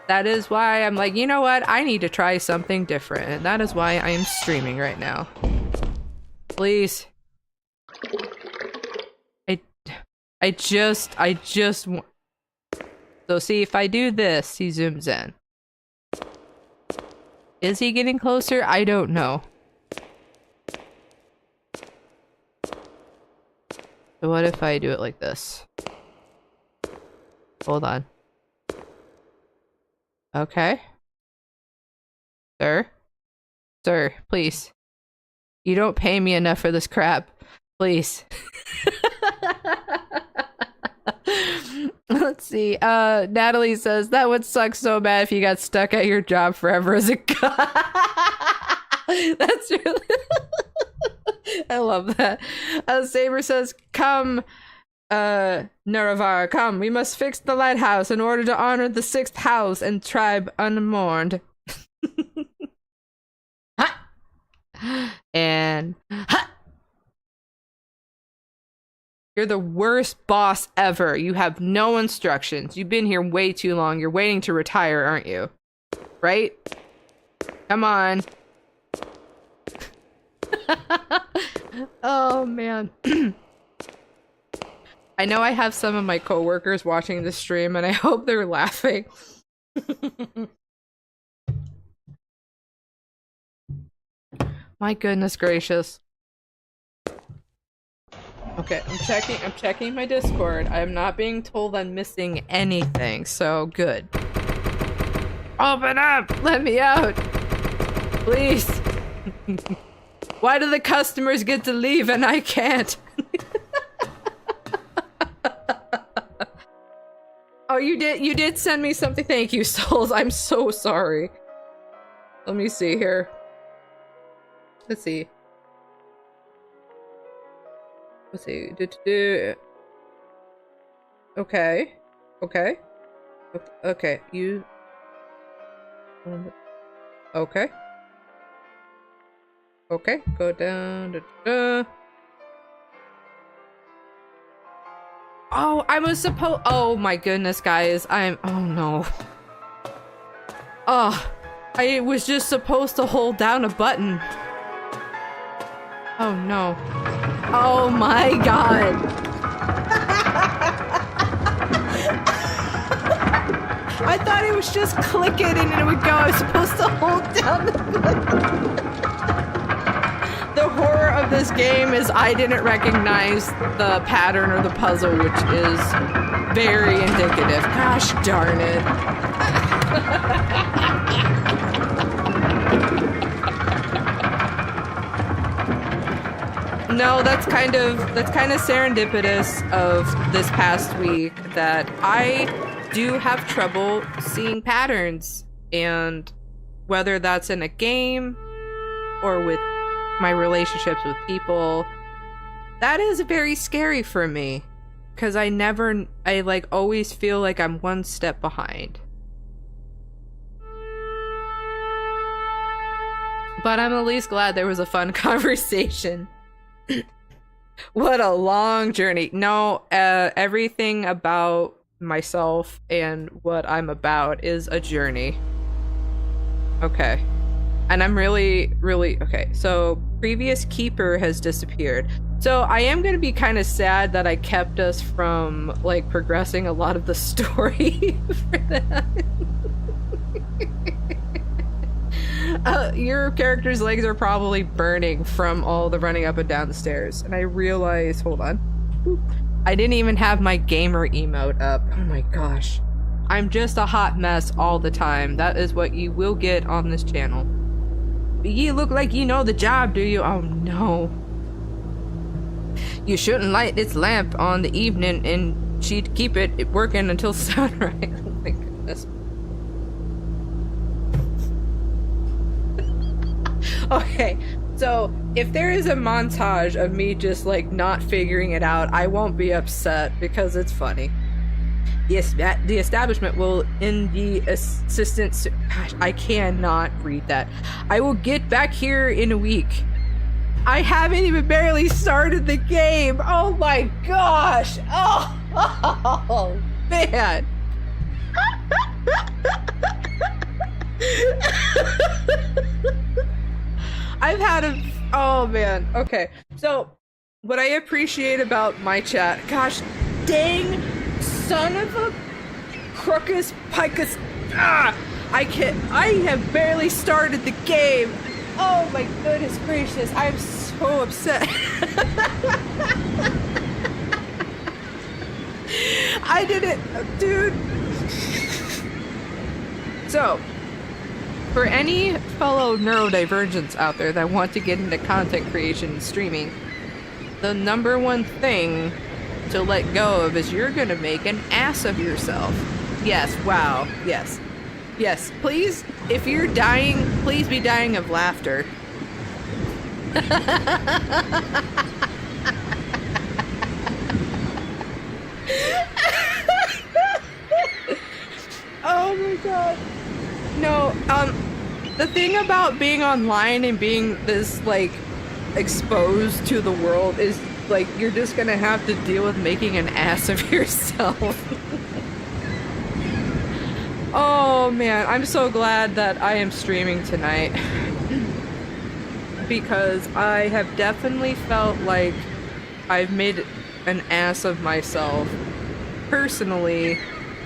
That is why I'm like, you know what? I need to try something different, and that is why I am streaming right now. Please. I just want... So see, if I do this, he zooms in. Is he getting closer? I don't know. So what if I do it like this? Hold on. Okay. Sir? Sir, please. You don't pay me enough for this crap. Please. Let's see. Natalie says that would suck so bad if you got stuck at your job forever as a guy. That's really I love that. Saber says, come, Naravar, come. We must fix the lighthouse in order to honor the sixth house and tribe unmourned. Ha! And ha! You're the worst boss ever. You have no instructions. You've been here way too long. You're waiting to retire, aren't you? Right? Come on. Oh, man. I know I have some of my coworkers watching the stream, and I hope they're laughing. My goodness gracious. Okay, I'm checking my Discord. I am not being told I'm missing anything, so good. Open up! Let me out! Please! Why do the customers get to leave and I can't? Oh, you did send me something. Thank you, Souls. I'm so sorry. Let me see here. Let's see. Let's see. Okay. Okay. Okay. You. Okay. Okay. Go down. Oh, I was supposed. Oh my goodness, guys. Oh no. Oh, I was just supposed to hold down a button. Oh no. Oh my god. I thought it was just clicking and it would go. I was supposed to hold down the button. The horror of this game is I didn't recognize the pattern or the puzzle, which is very indicative. Gosh darn it. No, that's kind of serendipitous of this past week that I do have trouble seeing patterns, and whether that's in a game or with my relationships with people. That is very scary for me. Because I like always feel like I'm one step behind. But I'm at least glad there was a fun conversation. What a long journey. No, everything about myself and what I'm about is a journey. Okay. And I'm really, okay. So, previous keeper has disappeared. So, I am going to be kind of sad that I kept us from, like, progressing a lot of the story for that. Your character's legs are probably burning from all the running up and down the stairs. And I realized, hold on. I didn't even have my gamer emote up. Oh my gosh. I'm just a hot mess all the time. That is what you will get on this channel. You look like you know the job, do you? Oh no. You shouldn't light its lamp on the evening and she'd keep it working until sunrise. Oh my goodness. Okay, so if there is a montage of me just like not figuring it out, I won't be upset because it's funny. Yes, the establishment will in the assistance. Gosh, I cannot read that. I will get back here in a week. I haven't even barely started the game. Oh my gosh. Oh man. I've had a... Oh, man. Okay. So, what I appreciate about my chat... Gosh, dang son of a... Crookus Picus... Ah! I have barely started the game. Oh, my goodness gracious. I'm so upset. I didn't... Dude. So... For any fellow neurodivergents out there that want to get into content creation and streaming, the number one thing to let go of is you're gonna make an ass of yourself. Yes, wow, yes. Yes, please, if you're dying, please be dying of laughter. Oh my god. No, the thing about being online and being this, like, exposed to the world is, like, you're just gonna have to deal with making an ass of yourself. Oh, man, I'm so glad that I am streaming tonight. Because I have definitely felt like I've made an ass of myself personally,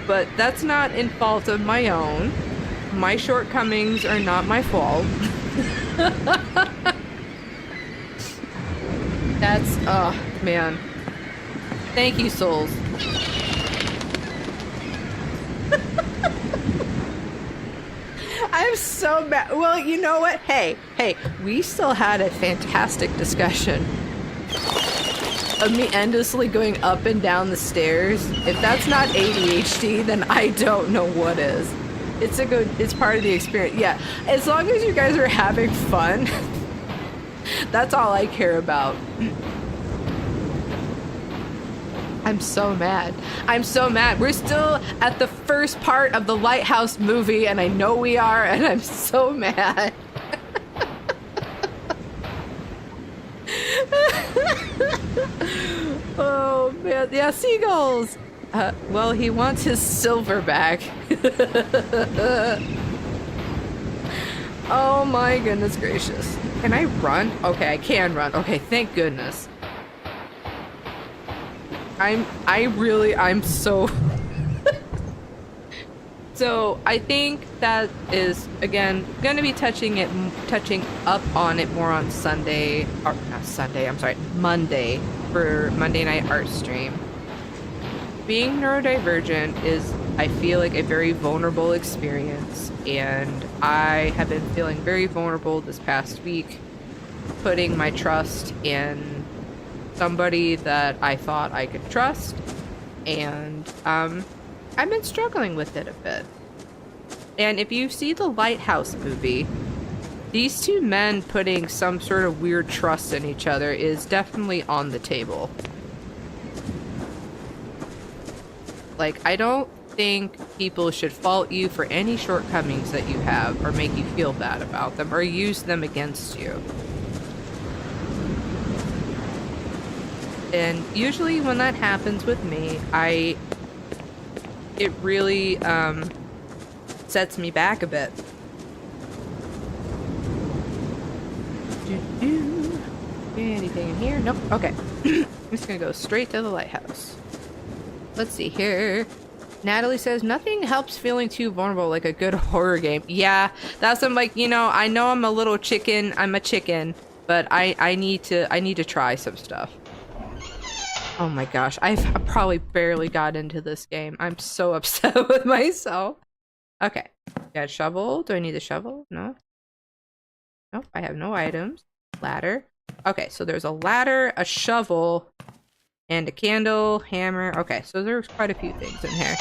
but that's not in fault of my own. My shortcomings are not my fault. That's, oh, man. Thank you, souls. I'm so mad. Well, you know what? Hey, we still had a fantastic discussion of me endlessly going up and down the stairs. If that's not ADHD, then I don't know what is. It's part of the experience. Yeah, as long as you guys are having fun, that's all I care about. I'm so mad. I'm so mad. We're still at the first part of the Lighthouse movie, and I know we are, and I'm so mad. Oh, man. Yeah, seagulls. Well, he wants his silver back. Oh my goodness gracious. Can I run? Okay, I can run. Okay, thank goodness. I'm so... So, I think that is, again, gonna be touching up on it more on Sunday, or not Sunday, I'm sorry, Monday, for Monday Night Art Stream. Being neurodivergent is, I feel like, a very vulnerable experience, and I have been feeling very vulnerable this past week, putting my trust in somebody that I thought I could trust, and I've been struggling with it a bit. And if you see the Lighthouse movie, these two men putting some sort of weird trust in each other is definitely on the table. Like, I don't think people should fault you for any shortcomings that you have or make you feel bad about them or use them against you. And usually when that happens with me, it really sets me back a bit. Anything in here? Nope. Okay. I'm just gonna go straight to the lighthouse. Let's see here. Natalie says, nothing helps feeling too vulnerable like a good horror game. Yeah, that's what I'm like, you know, I know I'm a little chicken. I'm a chicken, but I need to try some stuff. Oh my gosh, I probably barely got into this game. I'm so upset with myself. Okay, got a shovel. Do I need a shovel? No. Nope, I have no items. Ladder. Okay, so there's a ladder, a shovel, and a candle, hammer. Okay, so there's quite a few things in here.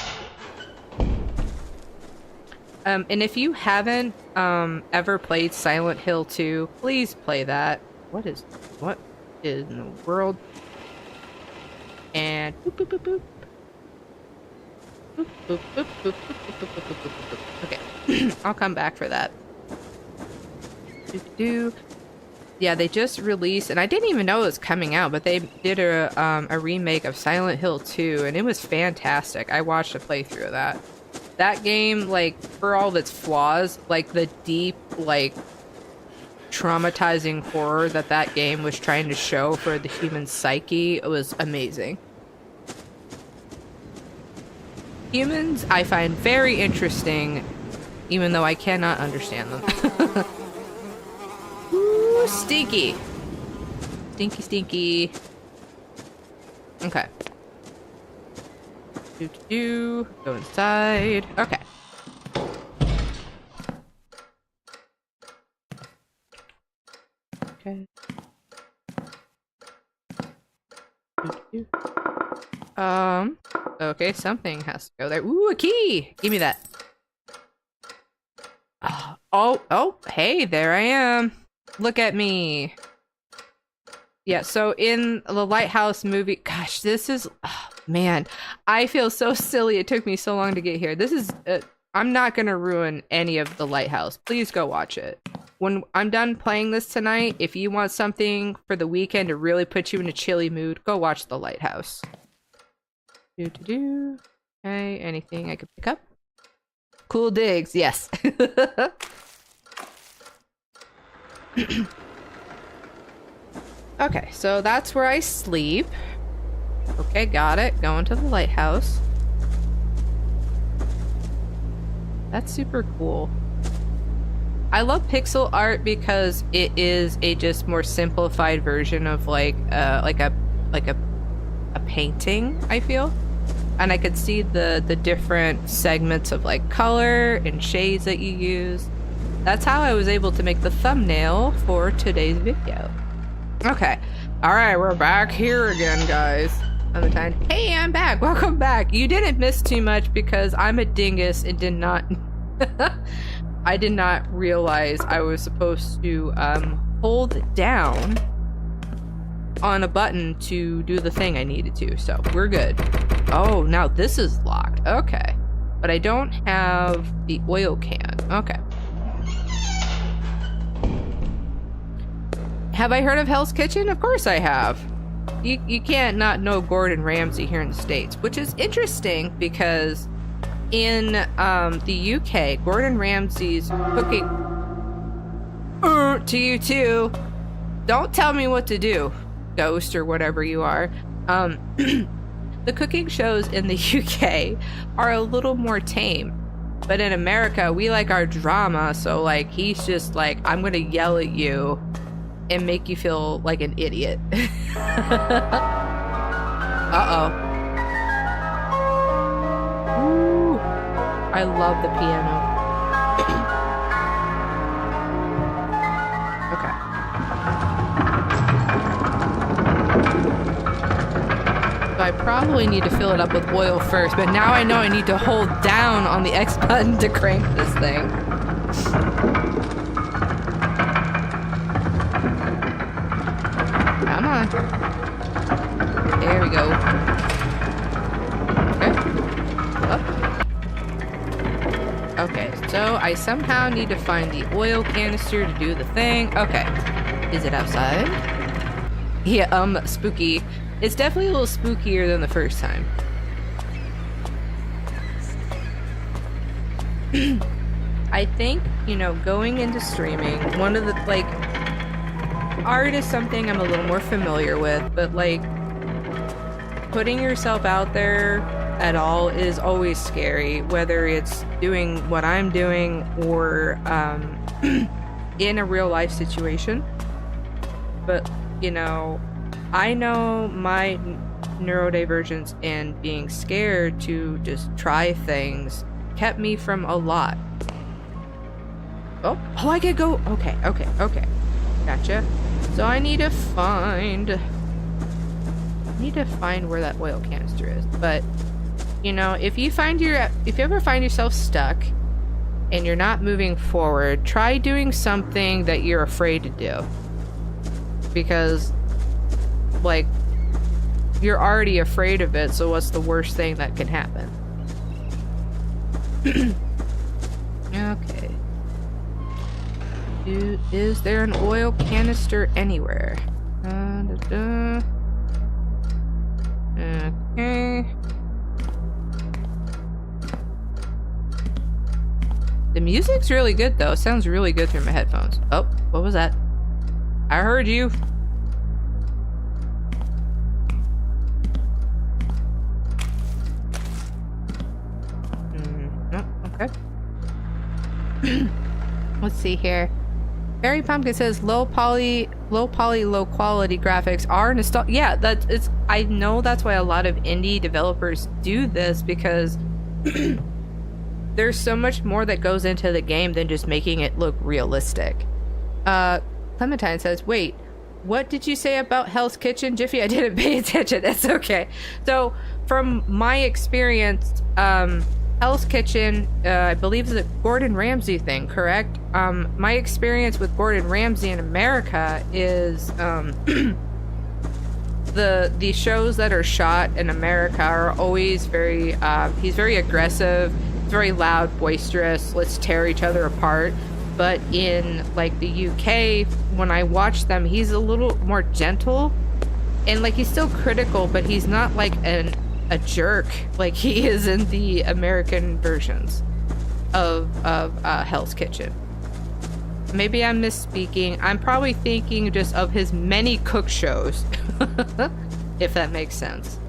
And if you haven't ever played Silent Hill 2, please play that. What is in the world? And boop boop boop boop. Boop boop boop boop boop boop boop boop boop boop. Okay, I'll come back for that. Yeah, they just released, and I didn't even know it was coming out, but they did a remake of Silent Hill 2, and it was fantastic. I watched a playthrough of that. That game, like, for all of its flaws, like, the deep, like, traumatizing horror that game was trying to show for the human psyche, it was amazing. Humans, I find very interesting, even though I cannot understand them. Ooh, stinky. Stinky, stinky. Okay. Go inside. Okay. Okay. Okay, something has to go there. Ooh, a key! Give me that. Oh, hey, there I am. Look at me. Yeah, so in the Lighthouse movie, gosh, this is, oh, man, I feel so silly. It took me so long to get here. This is, I'm not gonna ruin any of the Lighthouse. Please go watch it. When I'm done playing this tonight, if you want something for the weekend to really put you in a chilly mood, go watch the Lighthouse. Okay, anything I could pick up? Cool digs, yes. Okay, so that's where I sleep. Okay, got it. Going to the lighthouse. That's super cool. I love pixel art because it is a just more simplified version of like a painting, I feel. And I could see the different segments of like color and shades that you use. That's how I was able to make the thumbnail for today's video. Okay. Alright, we're back here again, guys. Another time. Hey, I'm back. Welcome back. You didn't miss too much because I'm a dingus and did not... I did not realize I was supposed to hold down on a button to do the thing I needed to, so we're good. Oh, now this is locked. Okay. But I don't have the oil can. Okay. Have I heard of Hell's Kitchen? Of course I have. You can't not know Gordon Ramsay here in the States, which is interesting because in the UK, Gordon Ramsay's cooking... to you too. Don't tell me what to do, ghost or whatever you are. The cooking shows in the UK are a little more tame. But in America, we like our drama, so like he's just like, I'm gonna yell at you and make you feel like an idiot. Uh-oh. Ooh, I love the piano. Okay. So I probably need to fill it up with oil first, but now I know I need to hold down on the X button to crank this thing. So I somehow need to find the oil canister to do the thing. Okay. Is it outside? Yeah, spooky. It's definitely a little spookier than the first time. I think, you know, going into streaming, one of the, like, art is something I'm a little more familiar with, but, like, putting yourself out there at all is always scary, whether it's doing what I'm doing or in a real life situation. But, you know, I know my neurodivergence and being scared to just try things kept me from a lot. Oh, I could go. Okay. Gotcha. So I need to find where that oil canister is. But, you know, if you ever find yourself stuck and you're not moving forward, try doing something that you're afraid to do. Because, like, you're already afraid of it, so what's the worst thing that can happen? Okay. Is there an oil canister anywhere? Okay. The music's really good, though. It sounds really good through my headphones. Oh, what was that? I heard you. No, okay. Let's see here. Barry Pumpkin says low quality graphics are nostalgic. Yeah, I know that's why a lot of indie developers do this, because there's so much more that goes into the game than just making it look realistic. Clementine says, wait, what did you say about Hell's Kitchen, Jiffy? I didn't pay attention. That's okay. So, from my experience, Hell's Kitchen, I believe is a Gordon Ramsay thing, correct? My experience with Gordon Ramsay in America is the shows that are shot in America are always very, he's very aggressive, very loud, boisterous, let's tear each other apart. But in, like, the UK, when I watch them, he's a little more gentle, and, like, he's still critical, but he's not like a jerk like he is in the American versions of Hell's Kitchen. Maybe I'm misspeaking. I'm probably thinking just of his many cook shows, if that makes sense.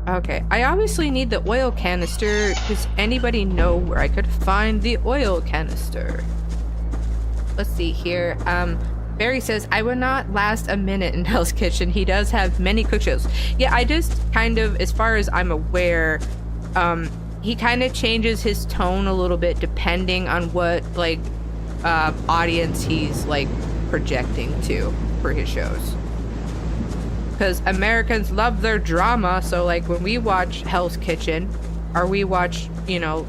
Okay, I obviously need the oil canister. Does anybody know where I could find the oil canister? Let's see here. Barry says, I would not last a minute in Hell's Kitchen. He does have many cook shows. Yeah, I just kind of, as far as I'm aware, he kind of changes his tone a little bit depending on what, like, audience he's, like, projecting to for his shows. Because Americans love their drama, so, like, when we watch Hell's Kitchen, or we watch, you know,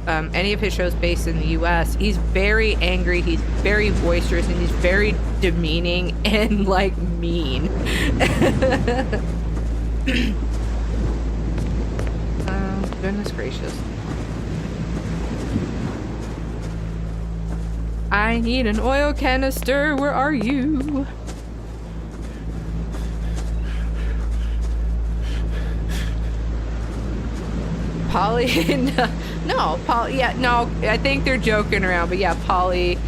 any of his shows based in the US, he's very angry, he's very boisterous, and he's very demeaning and, like, mean. Oh, goodness gracious. I need an oil canister, where are you? Polly? No, Polly, yeah, no, I think they're joking around, but yeah, Polly,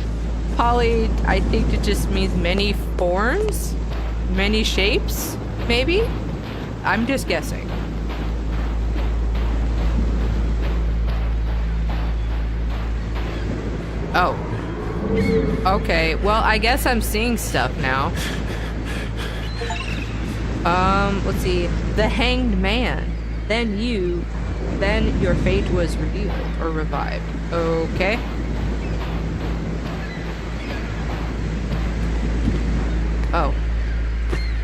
I think it just means many forms, many shapes, maybe? I'm just guessing. Oh. Okay, well, I guess I'm seeing stuff now. Let's see. The Hanged Man. Then your fate was revealed or revived. Okay. Oh.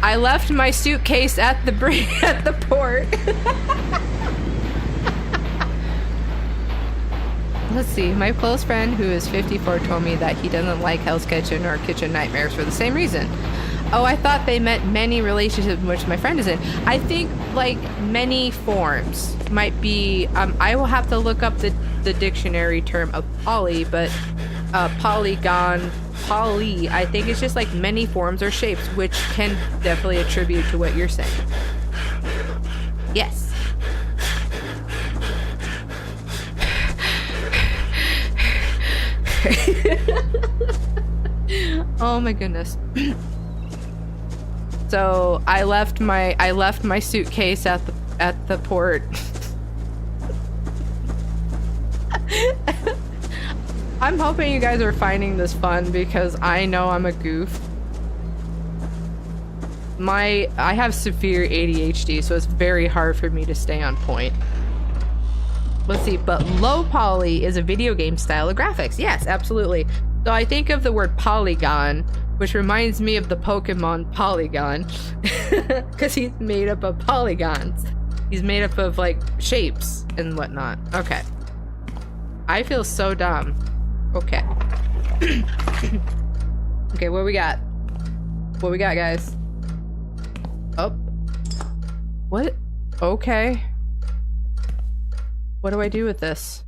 I left my suitcase at the port. Let's see. My close friend who is 54 told me that he doesn't like Hell's Kitchen or Kitchen Nightmares for the same reason. Oh, I thought they meant many relationships in which my friend is in. I think like many forms might be. I will have to look up the dictionary term of poly, but polygon, poly. I think it's just like many forms or shapes, which can definitely attribute to what you're saying. Yes. Oh my goodness. So I left my suitcase at the port. I'm hoping you guys are finding this fun because I know I'm a goof. I have severe ADHD, so it's very hard for me to stay on point. Let's see, but low poly is a video game style of graphics. Yes, absolutely. So I think of the word polygon, which reminds me of the Pokemon Polygon, because he's made up of polygons. He's made up of like shapes and whatnot. Okay. I feel so dumb. Okay. Okay, what we got? What we got, guys? Oh. What? Okay. What do I do with this?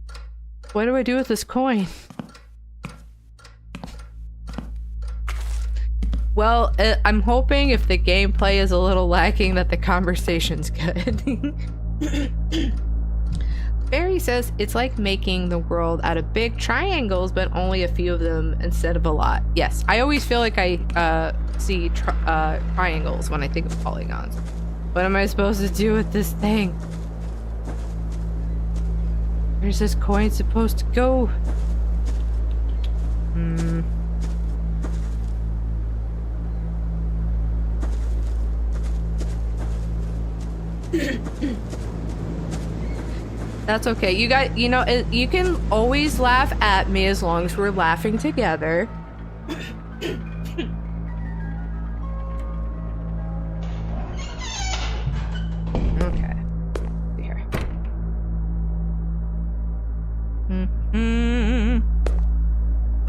What do I do with this coin? Well, I'm hoping if the gameplay is a little lacking that the conversation's good. Barry says it's like making the world out of big triangles, but only a few of them instead of a lot. Yes, I always feel like I see triangles when I think of polygons. What am I supposed to do with this thing? Where's this coin supposed to go? That's okay. You got, you know, you can always laugh at me as long as we're laughing together. Okay. Here.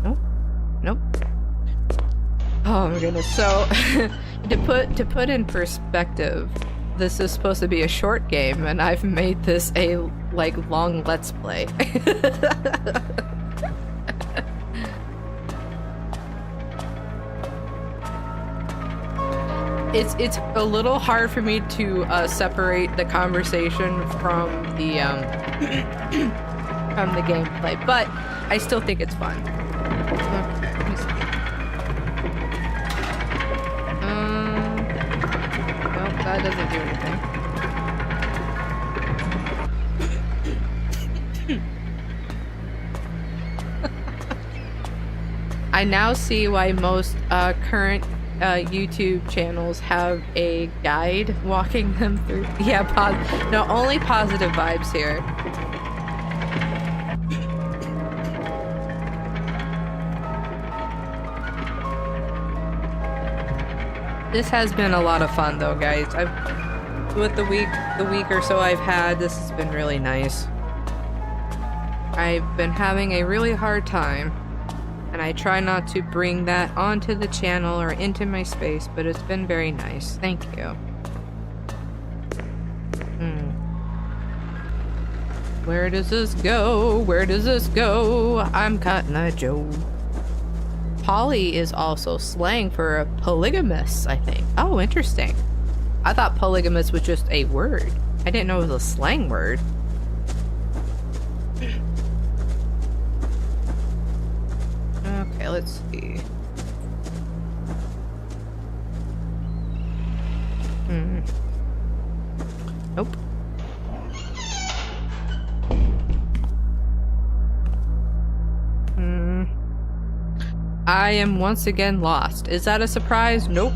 Nope. Nope. Oh my goodness. So to put in perspective, this is supposed to be a short game, and I've made this a like long let's play. It's a little hard for me to separate the conversation from the gameplay, but I still think it's fun. Let me see. Nope, that doesn't do anything. I now see why most current YouTube channels have a guide walking them through. Yeah, no, only positive vibes here. This has been a lot of fun though, guys. With the week or so I've had, this has been really nice. I've been having a really hard time, and I try not to bring that onto the channel or into my space, but it's been very nice. Thank you. Where does this go? Where does this go? I'm Cotton Eye Joe. Poly is also slang for a polygamous, I think. Oh, interesting. I thought polygamous was just a word. I didn't know it was a slang word. Okay, let's see. Nope. I am once again lost. Is that a surprise? Nope.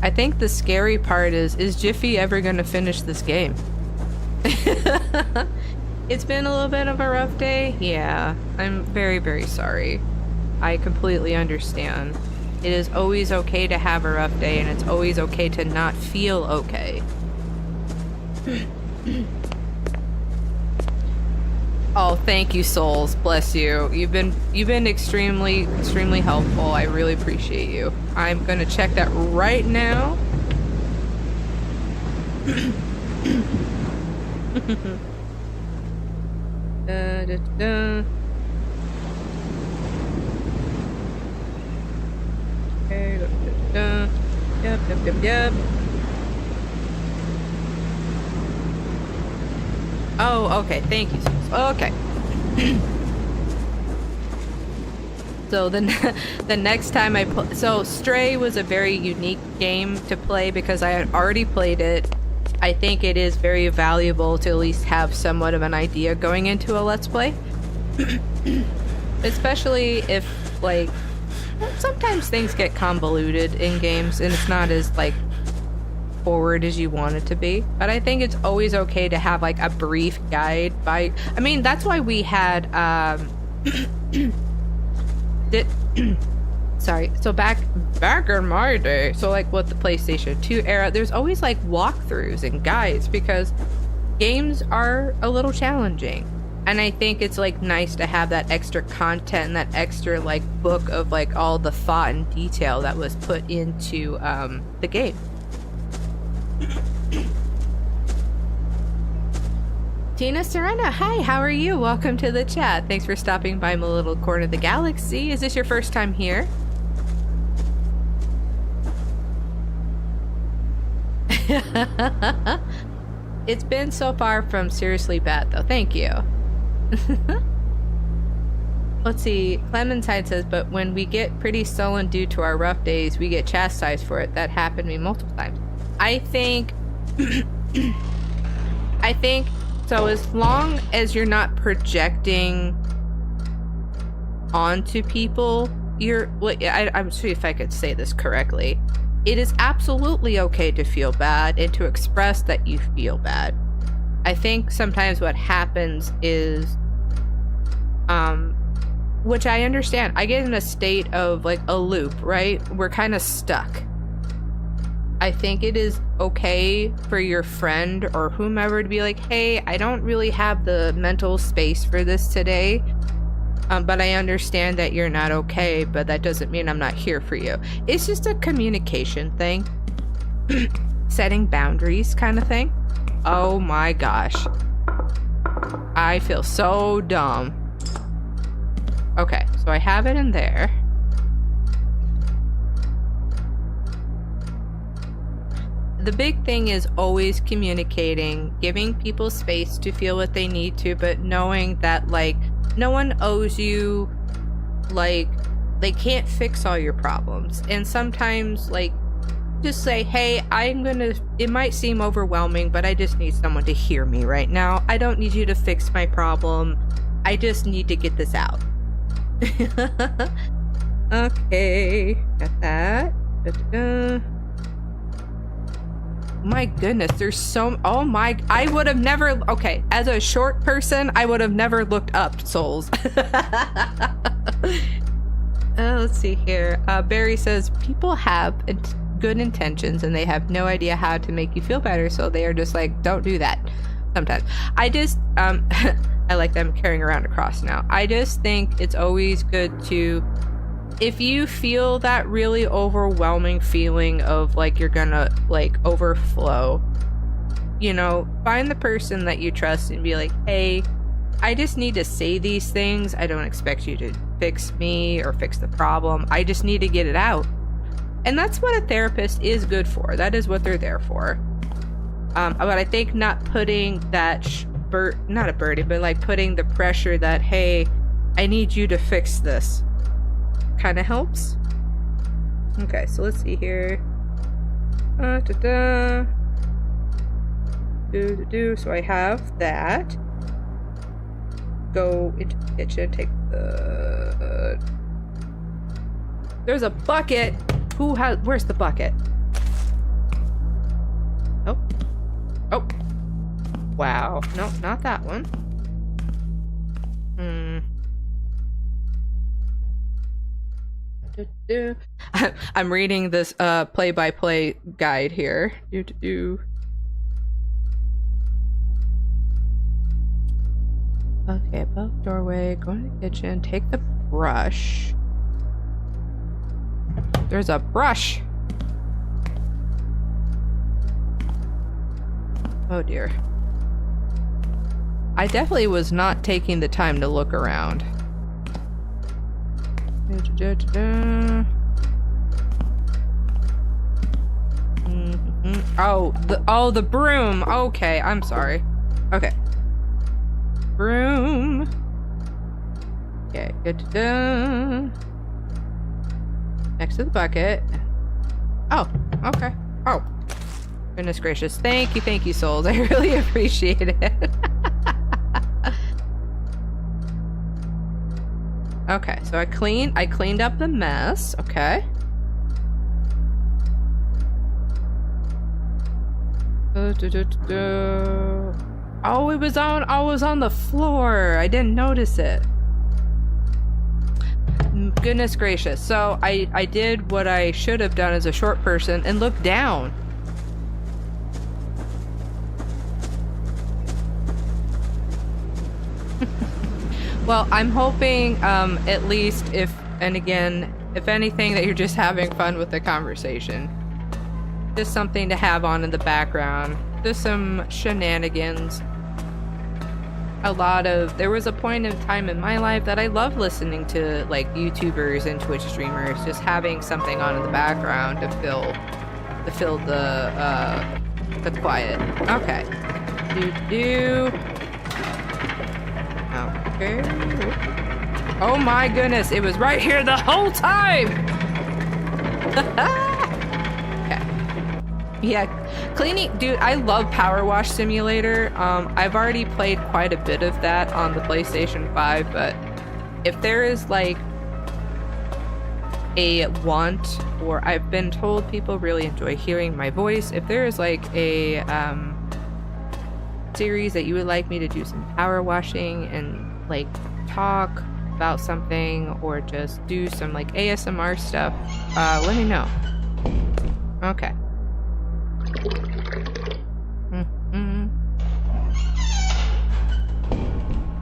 I think the scary part is Jiffy ever gonna finish this game? It's been a little bit of a rough day. Yeah, I'm very, very sorry. I completely understand. It is always okay to have a rough day, and it's always okay to not feel okay. Oh, thank you, souls. Bless you. You've been extremely helpful. I really appreciate you. I'm gonna check that right now. Da, da, da. Okay, da, da, da. Yep. Oh, okay. Thank you, souls. Okay. So the next time I play, so Stray was a very unique game to play because I had already played it. I think it is very valuable to at least have somewhat of an idea going into a Let's Play. Especially if, like, sometimes things get convoluted in games and it's not as, like, forward as you want it to be. But I think it's always okay to have, like, a brief guide by... I mean, that's why we had, sorry, so back in my day, so like with the PlayStation 2 era, there's always like walkthroughs and guides because games are a little challenging. And I think it's like nice to have that extra content and that extra like book of like all the thought and detail that was put into the game. Tina Serena, hi, how are you? Welcome to the chat. Thanks for stopping by my little corner of the galaxy. Is this your first time here? It's been so far from seriously bad, though. Thank you. Let's see. Clementine says, but when we get pretty sullen due to our rough days, we get chastised for it. That happened to me multiple times. I think... so as long as you're not projecting onto people, I'm sure if I could say this correctly. It is absolutely okay to feel bad and to express that you feel bad. I think sometimes what happens is, which I understand, I get in a state of like a loop, right? We're kind of stuck. I think it is okay for your friend or whomever to be like, hey, I don't really have the mental space for this today. But I understand that you're not okay, but that doesn't mean I'm not here for you. It's just a communication thing. Setting boundaries kind of thing. Oh my gosh. I feel so dumb. Okay, so I have it in there. The big thing is always communicating, giving people space to feel what they need to, but knowing that, like, no one owes you, like, they can't fix all your problems. And sometimes, like, just say, hey, it might seem overwhelming, but I just need someone to hear me right now. I don't need you to fix my problem. I just need to get this out. Okay, got that. Da-da-da. My goodness, there's so... Oh my... I would have never... Okay, as a short person, I would have never looked up souls. Let's see here. Barry says, people have good intentions and they have no idea how to make you feel better, so they are just like, don't do that. Sometimes. I just... I like them carrying around a cross now. I just think it's always good to... If you feel that really overwhelming feeling of like you're gonna like overflow, you know, find the person that you trust and be like, hey, I just need to say these things. I don't expect you to fix me or fix the problem. I just need to get it out. And that's what a therapist is good for. That is what they're there for. But I think not putting that, not a burden, but like putting the pressure that, hey, I need you to fix this, kind of helps. Okay, so let's see here. So I have that. Go into the kitchen, take the... There's a bucket! Where's the bucket? Oh. Oh. Wow. No, not that one. I'm reading this play-by-play guide here. Okay, above doorway, go to the kitchen, take the brush. There's a brush! Oh dear. I definitely was not taking the time to look around. Oh, the broom! Okay, I'm sorry. Okay. Broom. Okay, good to go. Next to the bucket. Oh, okay. Oh. Goodness gracious. Thank you, souls. I really appreciate it. Okay, so I cleaned up the mess. Okay. Oh, it was on the floor. I didn't notice it. Goodness gracious. So I did what I should have done as a short person and looked down. Well, I'm hoping at least if anything, that you're just having fun with the conversation. Just something to have on in the background. Just some shenanigans. There was a point in time in my life that I loved listening to like YouTubers and Twitch streamers, just having something on in the background to fill the quiet. Okay. Okay. Oh my goodness, it was right here the whole time! Okay. Yeah, cleaning, dude, I love Power Wash Simulator. I've already played quite a bit of that on the PlayStation 5, but if there is like a want, or I've been told people really enjoy hearing my voice, if there is like a series that you would like me to do some power washing and like talk about something, or just do some like ASMR stuff, let me know. Okay.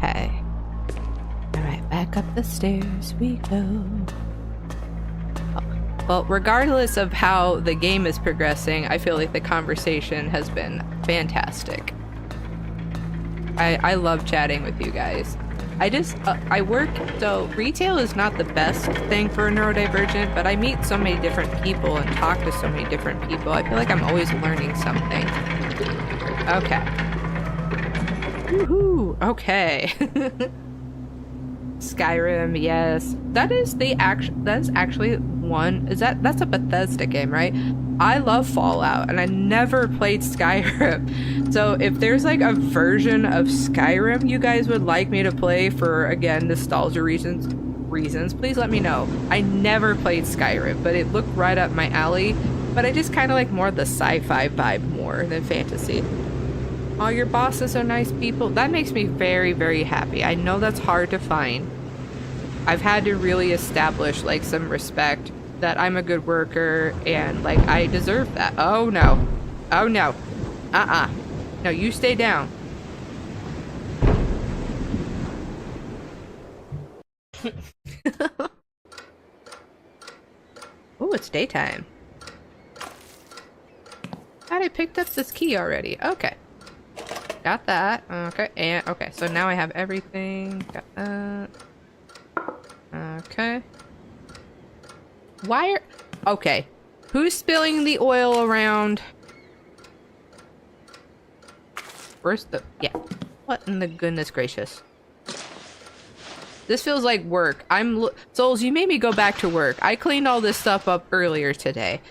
Hey. Alright, back up the stairs we go. Well, regardless of how the game is progressing, I feel like the conversation has been fantastic. I love chatting with you guys. I work, so retail is not the best thing for a neurodivergent, but I meet so many different people and talk to so many different people. I feel like I'm always learning something. Okay. Woohoo! Okay. Skyrim, yes. That's actually one, that's a Bethesda game, right? I love Fallout, and I never played Skyrim. So if there's like a version of Skyrim you guys would like me to play for, again, nostalgia reasons, please let me know. I never played Skyrim, but it looked right up my alley. But I just kind of like more the sci-fi vibe more than fantasy. Oh, your bosses are nice people. That makes me very, very happy. I know that's hard to find. I've had to really establish like some respect that I'm a good worker and like I deserve that. Oh no. Oh no. No, you stay down. Oh, it's daytime. Thought I picked up this key already. Okay. Got that. Okay, and okay, so now I have everything. Got that. Okay. Why are... Okay. Who's spilling the oil around? Where's the... Yeah. What in the goodness gracious? This feels like work. Souls, you made me go back to work. I cleaned all this stuff up earlier today.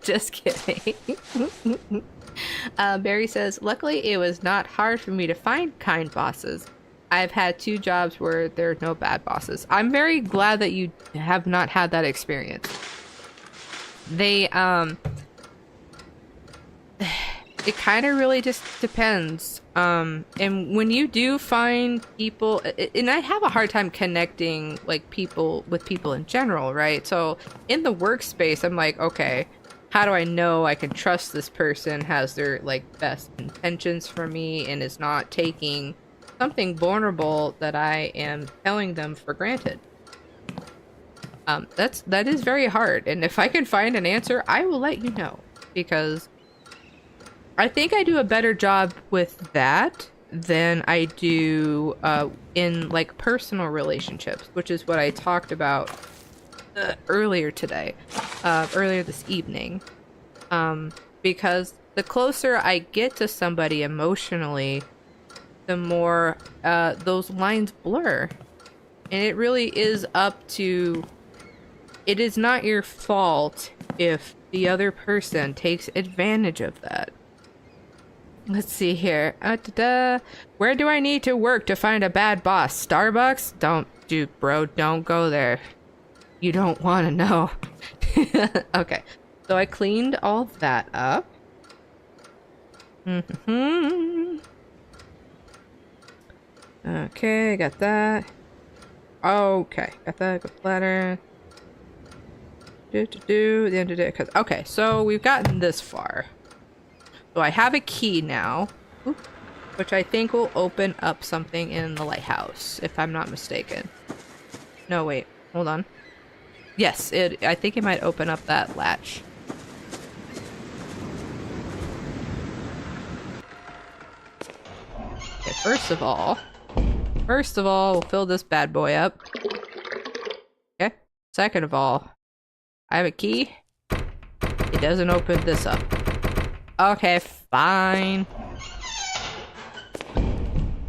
Just kidding. Barry says, luckily it was not hard for me to find kind bosses. I've had 2 jobs where there are no bad bosses. I'm very glad that you have not had that experience. They, it kind of really just depends. And when you do find people, and I have a hard time connecting like people with people in general, right? So in the workspace, I'm like, okay, how do I know I can trust this person, has their like best intentions for me, and is not taking something vulnerable that I am telling them for granted? That is very hard, and if I can find an answer, I will let you know, because I think I do a better job with that than I do in like personal relationships, which is what I talked about earlier today, earlier this evening. Because the closer I get to somebody emotionally, the more those lines blur. And it really is up to... It is not your fault if the other person takes advantage of that. Let's see here. Where do I need to work to find a bad boss? Starbucks? Don't go there. You don't want to know. Okay. So I cleaned all that up. Okay, got that. Okay, got that. Good ladder. The end of it. Okay, so we've gotten this far. So I have a key now, which I think will open up something in the lighthouse, if I'm not mistaken. No, wait, hold on. Yes, I think it might open up that latch. Okay, first of all, we'll fill this bad boy up. Okay, second of all, I have a key. It doesn't open this up. Okay, fine.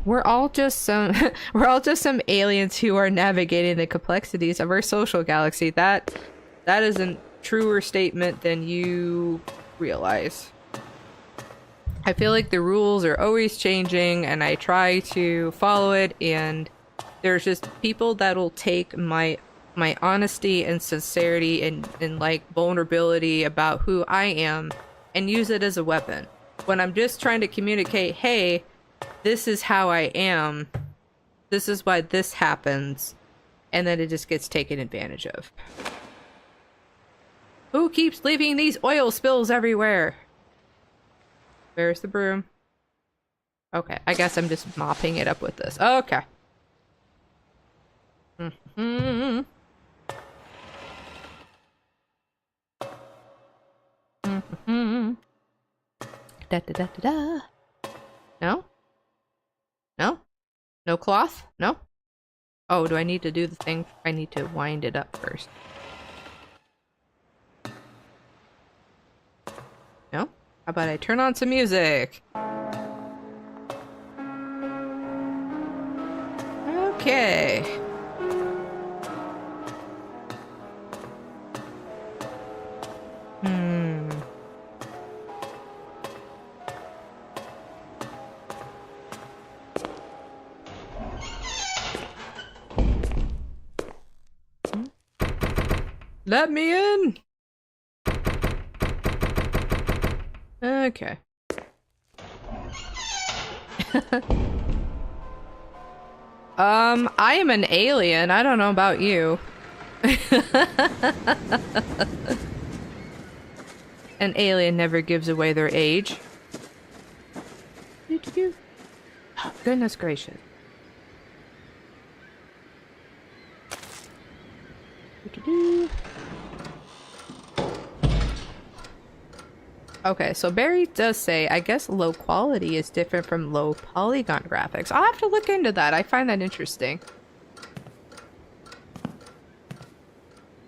We're all just some aliens who are navigating the complexities of our social galaxy. That is a truer statement than you realize. I feel like the rules are always changing, and I try to follow it, and there's just people that'll take my honesty and sincerity and like vulnerability about who I am and use it as a weapon. When I'm just trying to communicate, hey, this is how I am, this is why this happens, and then it just gets taken advantage of. Who keeps leaving these oil spills everywhere? Where's the broom? Okay, I guess I'm just mopping it up with this. Okay. Da. No? No? No cloth? No? Oh, do I need to do the thing? I need to wind it up first. No? How about I turn on some music? Okay. Let me in! Okay. I am an alien. I don't know about you. An alien never gives away their age. Oh, goodness gracious. Okay, so Barry does say, I guess low quality is different from low polygon graphics. I'll have to look into that. I find that interesting.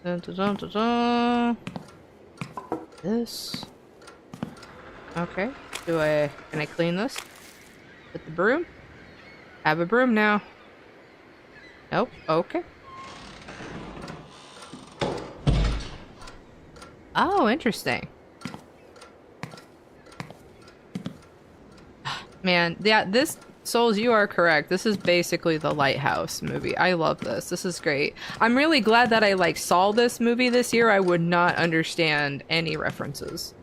Dun, dun, dun, dun, dun. This. Okay. Can I clean this? With the broom? I have a broom now. Nope. Okay. Oh, interesting. Man, yeah, this... Souls, you are correct. This is basically the Lighthouse movie. I love this. This is great. I'm really glad that I, like, saw this movie this year. I would not understand any references.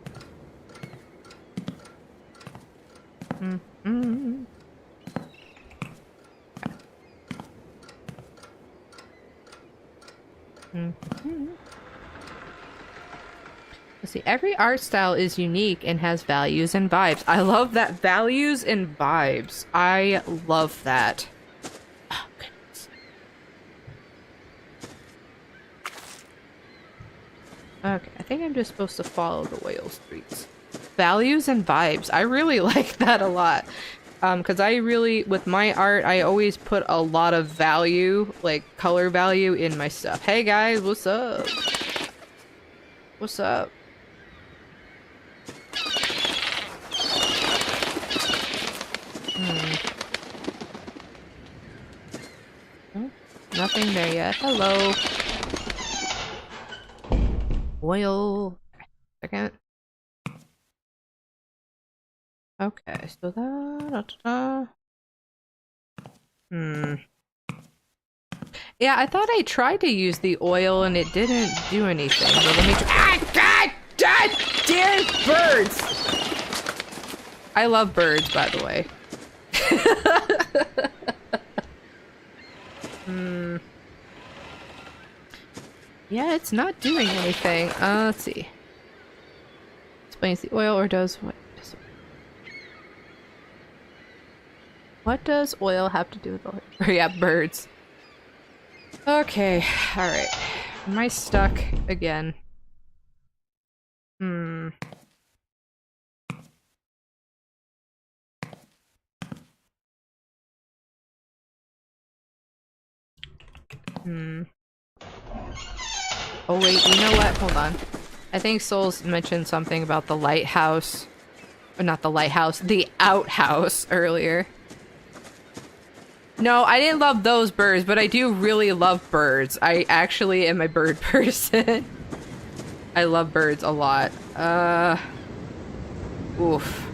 Mm. Let's see, every art style is unique and has values and vibes. I love that. Values and vibes. I love that. Oh, goodness. Okay, I think I'm just supposed to follow the oil streets. Values and vibes. I really like that a lot. Because I really, with my art, I always put a lot of value, like color value in my stuff. Hey guys, what's up? What's up? Oh, nothing there yet. Hello. Oil. Second. Okay, so that. Yeah, I thought I tried to use the oil and it didn't do anything. But let me try. Ah, God damn birds! I love birds, by the way. Yeah, it's not doing anything. Let's see. Explains the oil or does what? What does oil have to do with oil? Yeah, birds. Okay, alright. Am I stuck again? Oh wait, you know what? Hold on. I think Souls mentioned something about the lighthouse. Or not the lighthouse, the outhouse earlier. No, I didn't love those birds, but I do really love birds. I actually am a bird person. I love birds a lot. Oof.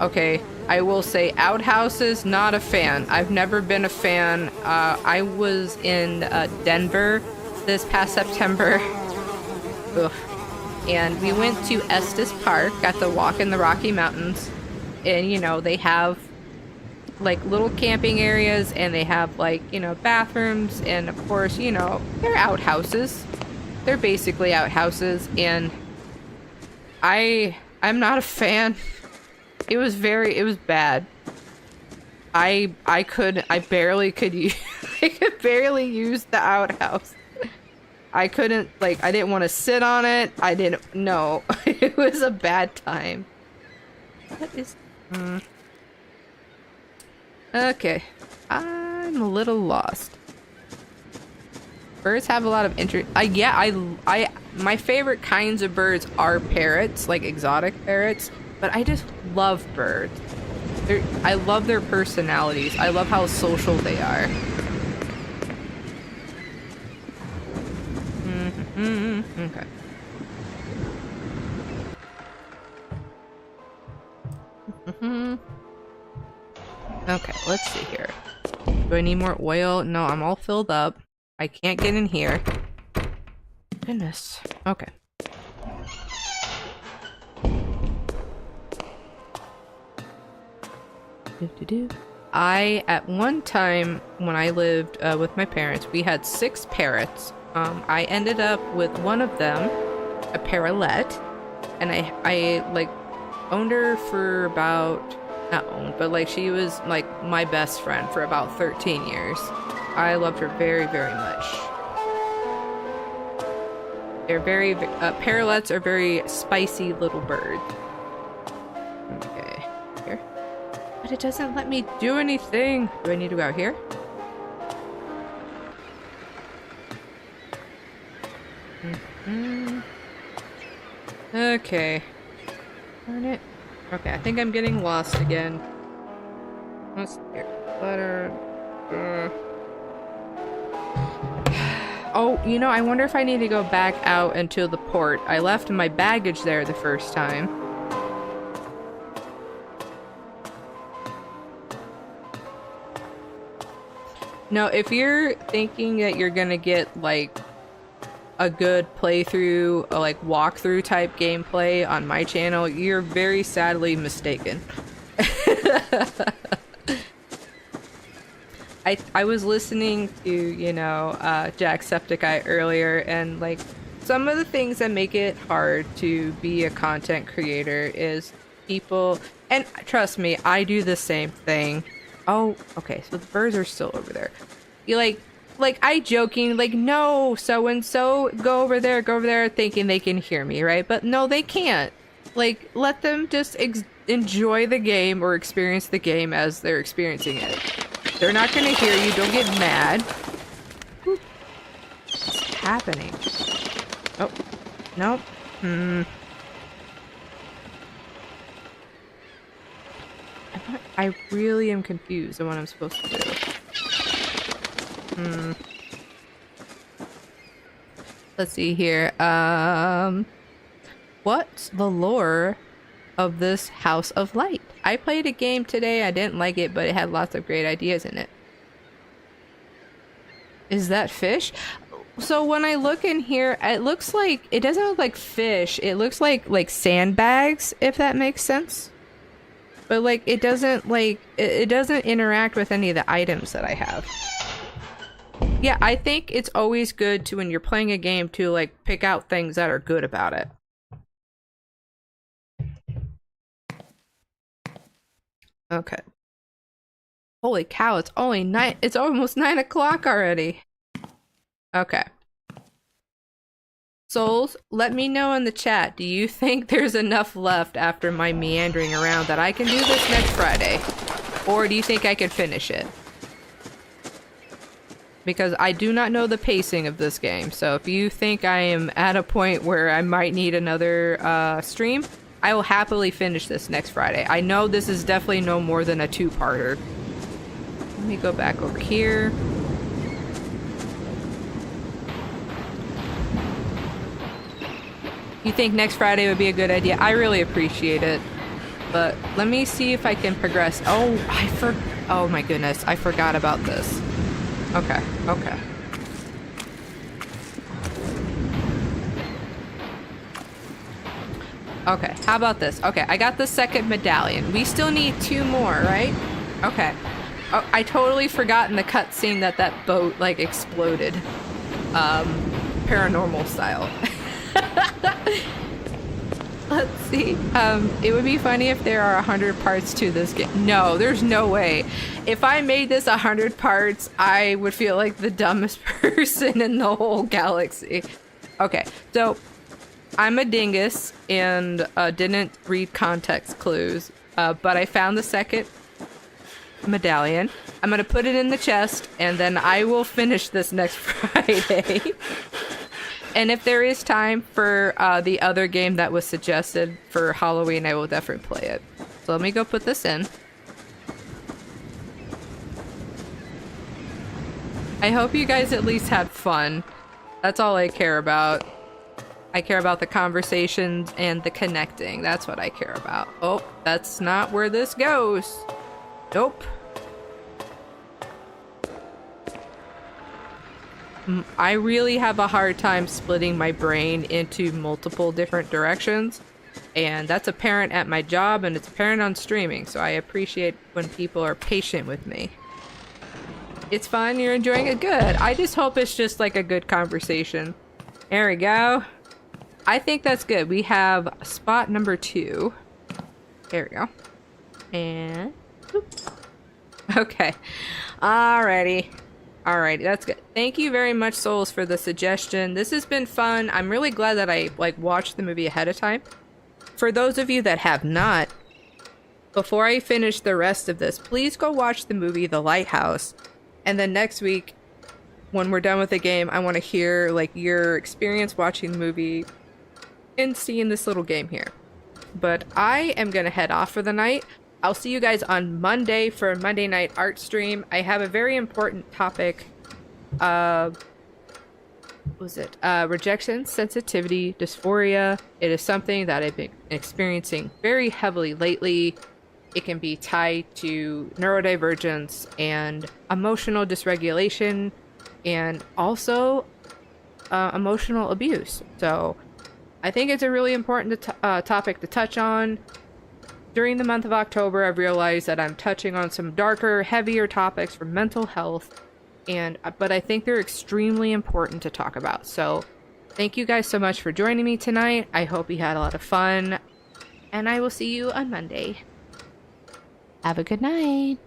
Okay, I will say outhouses, not a fan. I've never been a fan. I was in Denver this past September. Ugh. And we went to Estes Park, got to walk in the Rocky Mountains. And, you know, they have like little camping areas and they have like, you know, bathrooms and of course, you know, they're outhouses. They're basically outhouses and I'm not a fan. It was bad. I barely could use I could barely use the outhouse. I couldn't, like, I didn't want to sit on it. No. It was a bad time. What is... Okay. I'm a little lost. Birds have a lot of interest. My favorite kinds of birds are parrots, like exotic parrots, but I just love birds. I love their personalities. I love how social they are. Okay. Okay, let's see here. Do I need more oil? No, I'm all filled up. I can't get in here. Goodness. Okay. At one time, when I lived with my parents, we had 6 parrots. I ended up with one of them, a parrotlet, and I like owned her for about, not owned, but like she was like my best friend for about 13 years. I loved her very, very much. They're very, parrotlets are very spicy little birds. Okay, here. But it doesn't let me do anything. Do I need to go out here? Okay. Darn it. Okay, I think I'm getting lost again. Let's see here. Letter. Oh, you know, I wonder if I need to go back out into the port. I left my baggage there the first time. No, if you're thinking that you're gonna get, like, a good playthrough, or like walkthrough type gameplay on my channel, you're very sadly mistaken. I was listening to, you know, Jacksepticeye earlier, and like some of the things that make it hard to be a content creator is people, and trust me, I do the same thing. Oh, okay, so the birds are still over there. You like I joking, like, no, so and so, go over there, thinking they can hear me, right? But no, they can't. Like, let them just enjoy the game or experience the game as they're experiencing it. They're not gonna hear you. Don't get mad. What's happening? Oh, nope. I really am confused on what I'm supposed to do. Let's see here. What's the lore of this House of Light? I played a game today. I didn't like it, but it had lots of great ideas in it. Is that fish? So when I look in here, it looks like, it doesn't look like fish. It looks like sandbags, if that makes sense. But like, it doesn't it doesn't interact with any of the items that I have. Yeah, I think it's always good to, when you're playing a game, to like pick out things that are good about it. Okay. Holy cow, it's only it's almost 9 o'clock already. Okay. Souls, let me know in the chat, do you think there's enough left after my meandering around that I can do this next Friday? Or do you think I can finish it? Because I do not know the pacing of this game, so if you think I am at a point where I might need another stream, I will happily finish this next Friday. I know this is definitely no more than a two-parter. Let me go back over here. You think next Friday would be a good idea? I really appreciate it. But let me see if I can progress. Oh, oh my goodness, I forgot about this. Okay, okay. Okay, how about this? Okay, I got the second medallion. We still need 2 more, right? Okay. Oh, I totally forgot in the cutscene that that boat, like, exploded. Paranormal style. Let's see. It would be funny if there are 100 parts to this game. No, there's no way. If I made this 100 parts, I would feel like the dumbest person in the whole galaxy. Okay, so I'm a dingus and didn't read context clues, but I found the second medallion. I'm gonna put it in the chest, and then I will finish this next Friday. And if there is time for the other game that was suggested for Halloween, I will definitely play it. So let me go put this in. I hope you guys at least had fun. That's all I care about. I care about the conversations and the connecting. That's what I care about. Oh, that's not where this goes. Nope. I really have a hard time splitting my brain into multiple different directions, and that's apparent at my job and it's apparent on streaming, so I appreciate when people are patient with me. It's fun, you're enjoying it, good. I just hope it's just like a good conversation. There we go. I think that's good. We have spot number 2. There we go. And boop. Okay. Alrighty. Alright, that's good. Thank you very much, Souls, for the suggestion. This has been fun. I'm really glad that I watched the movie ahead of time. For those of you that have not, before I finish the rest of this, please go watch the movie The Lighthouse. And then next week, when we're done with the game, I want to hear your experience watching the movie and seeing this little game here. But I am gonna head off for the night. I'll see you guys on Monday for a Monday night art stream. I have a very important topic. What was it? Rejection, sensitivity, dysphoria. It is something that I've been experiencing very heavily lately. It can be tied to neurodivergence and emotional dysregulation, and also emotional abuse. So I think it's a really important topic to touch on. during the month of October, I've realized that I'm touching on some darker, heavier topics for mental health, but I think they're extremely important to talk about. So thank you guys so much for joining me tonight. I hope you had a lot of fun, and I will see you on Monday. Have a good night.